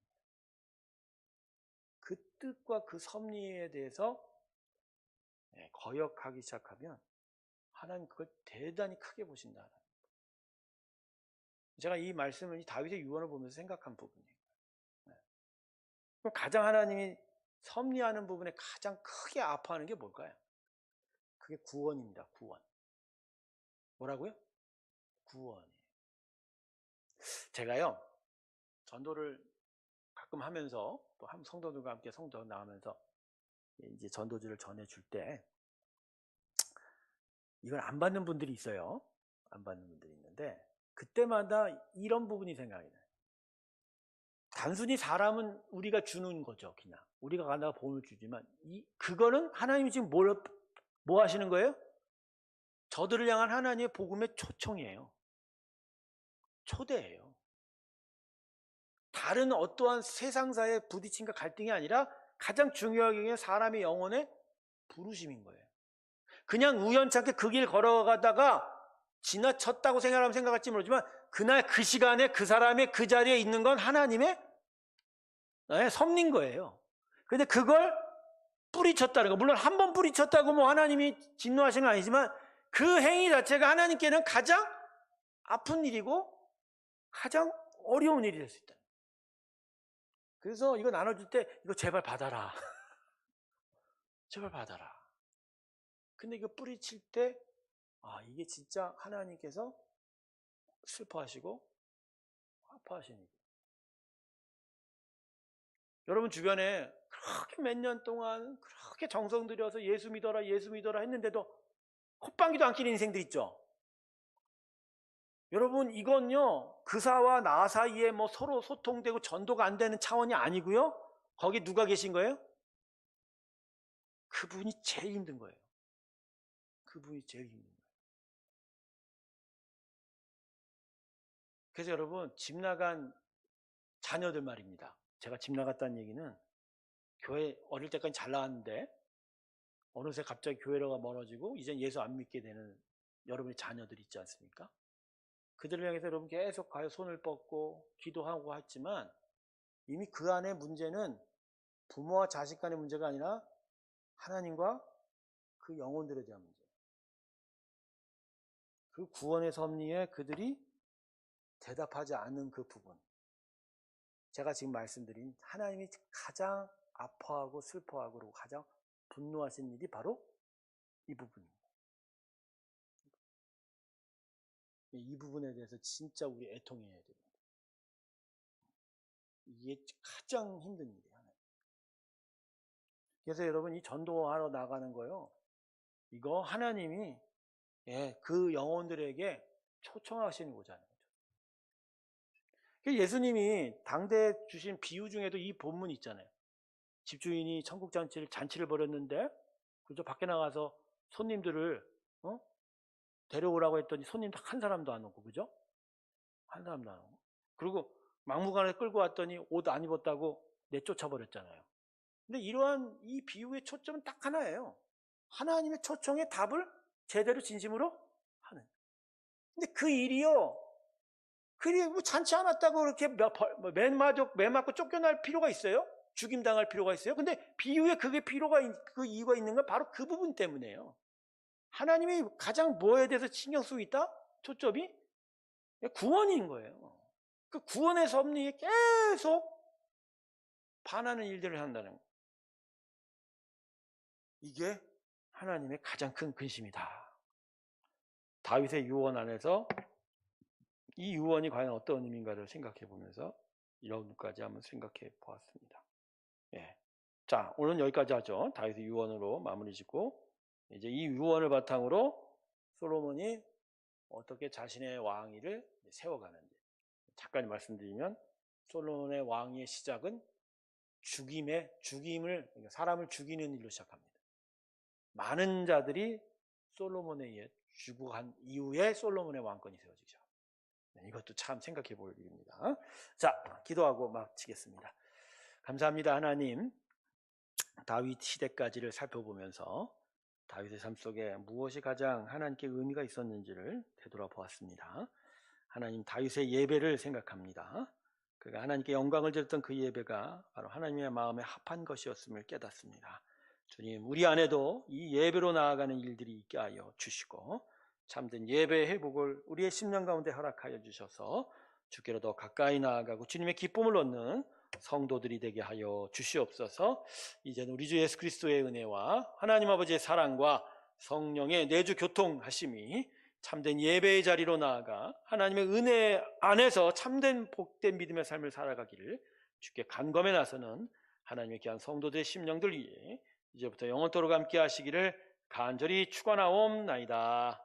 그 뜻과 그 섭리에 대해서 거역하기 시작하면 하나님 그걸 대단히 크게 보신다. 제가 이 말씀을 다윗의 유언을 보면서 생각한 부분이에요. 그럼 가장 하나님이 섭리하는 부분에 가장 크게 아파하는 게 뭘까요? 그게 구원입니다. 구원. 뭐라고요? 구원이에요. 제가요, 전도를 가끔 하면서 또 성도들과 함께 성도 나가면서 이제 전도지를 전해줄 때 이걸 안 받는 분들이 있어요. 안 받는 분들이 있는데 그때마다 이런 부분이 생각이 나요. 단순히 사람은 우리가 주는 거죠. 그냥 우리가 가다가 복음을 주지만 그거는 하나님이 지금 뭐 하시는 거예요? 저들을 향한 하나님의 복음의 초청이에요. 초대예요. 다른 어떠한 세상사의 부딪힘과 갈등이 아니라 가장 중요하게 사람의 영혼의 부르심인 거예요. 그냥 우연찮게 그 길 걸어가다가 지나쳤다고 생각할지 모르지만 그날 그 시간에 그 사람의 그 자리에 있는 건 하나님의 섭리인 거예요. 근데 그걸 뿌리쳤다는 거, 물론 한 번 뿌리쳤다고 뭐 하나님이 진노하시는 건 아니지만 그 행위 자체가 하나님께는 가장 아픈 일이고 가장 어려운 일이 될 수 있다. 그래서 이거 나눠줄 때 이거 제발 받아라. 제발 받아라. 근데 이거 뿌리칠 때 이게 진짜 하나님께서 슬퍼하시고 아파하시는 일이에요. 여러분 주변에 그렇게 몇 년 동안 그렇게 정성 들여서 예수 믿어라 했는데도 콧방귀도 안 끼는 인생들 있죠. 여러분 이건요 그사와 나 사이에 뭐 서로 소통되고 전도가 안 되는 차원이 아니고요. 거기 누가 계신 거예요? 그분이 제일 힘든 거예요. 그분이 제일 힘든 거예요. 그래서 여러분 집 나간 자녀들 말입니다. 제가 집 나갔다는 얘기는 교회 어릴 때까지 잘 나왔는데 어느새 갑자기 교회로가 멀어지고 이제 예수 안 믿게 되는 여러분의 자녀들이 있지 않습니까? 그들을 향해서 여러분 계속 가요 손을 뻗고 기도하고 했지만 이미 그 안에 문제는 부모와 자식 간의 문제가 아니라 하나님과 그 영혼들에 대한 문제. 그 구원의 섭리에 그들이 대답하지 않는 그 부분. 제가 지금 말씀드린 하나님이 가장 아파하고 슬퍼하고 그리고 가장 분노하신 일이 바로 이 부분입니다. 이 부분에 대해서 진짜 우리 애통해야 됩니다. 이게 가장 힘든 일이에요. 그래서 여러분 이 전도하러 나가는 거요. 이거 하나님이 그 영혼들에게 초청하시는 거잖아요. 예수님이 당대에 주신 비유 중에도 이 본문이 있잖아요. 집주인이 천국 잔치를 벌였는데 그저 밖에 나가서 손님들을 데려오라고 했더니 손님도 한 사람도 안 오고 그죠? 한 사람도 안 오고 그리고 막무가내 끌고 왔더니 옷 안 입었다고 내쫓아 버렸잖아요. 근데 이러한 이 비유의 초점은 딱 하나예요. 하나님의 초청에 답을 제대로 진심으로 하는. 근데 그 일이요. 그리 뭐 잔치 안 왔다고 그렇게 맨 맞고 쫓겨날 필요가 있어요? 죽임당할 필요가 있어요? 근데 비유에 그 이유가 있는 건 바로 그 부분 때문이에요. 하나님이 가장 뭐에 대해서 신경 쓰고 있다? 초점이 구원인 거예요. 그 구원의 섭리에 계속 반하는 일들을 한다는 거예요. 이게 하나님의 가장 큰 근심이다. 다윗의 유언 안에서 이 유언이 과연 어떤 의미인가를 생각해 보면서 이런까지 한번 생각해 보았습니다. 자, 오늘은 여기까지 하죠. 다윗의 유언으로 마무리 짓고 이제 이 유언을 바탕으로 솔로몬이 어떻게 자신의 왕위를 세워가는지 잠깐 말씀드리면 솔로몬의 왕위의 시작은 죽임을 사람을 죽이는 일로 시작합니다. 많은 자들이 솔로몬에 의해 죽고 한 이후에 솔로몬의 왕권이 세워지기 시작합니다. 이것도 참 생각해 볼 일입니다. 자, 기도하고 마치겠습니다. 감사합니다. 하나님, 다윗 시대까지를 살펴보면서 다윗의 삶 속에 무엇이 가장 하나님께 의미가 있었는지를 되돌아보았습니다. 하나님, 다윗의 예배를 생각합니다. 그가 하나님께 영광을 드렸던 그 예배가 바로 하나님의 마음에 합한 것이었음을 깨닫습니다. 주님, 우리 안에도 이 예배로 나아가는 일들이 있게 하여 주시고 참된 예배의 회복을 우리의 심령 가운데 허락하여 주셔서 주께로 더 가까이 나아가고 주님의 기쁨을 얻는 성도들이 되게 하여 주시옵소서. 이제는 우리 주 예수 그리스도의 은혜와 하나님 아버지의 사랑과 성령의 내주 교통하심이 참된 예배의 자리로 나아가 하나님의 은혜 안에서 참된 복된 믿음의 삶을 살아가기를 주께 간검에 나서는 하나님의 귀한 성도들의 심령들 위해 이제부터 영원토록 함께 하시기를 간절히 축원하옵나이다.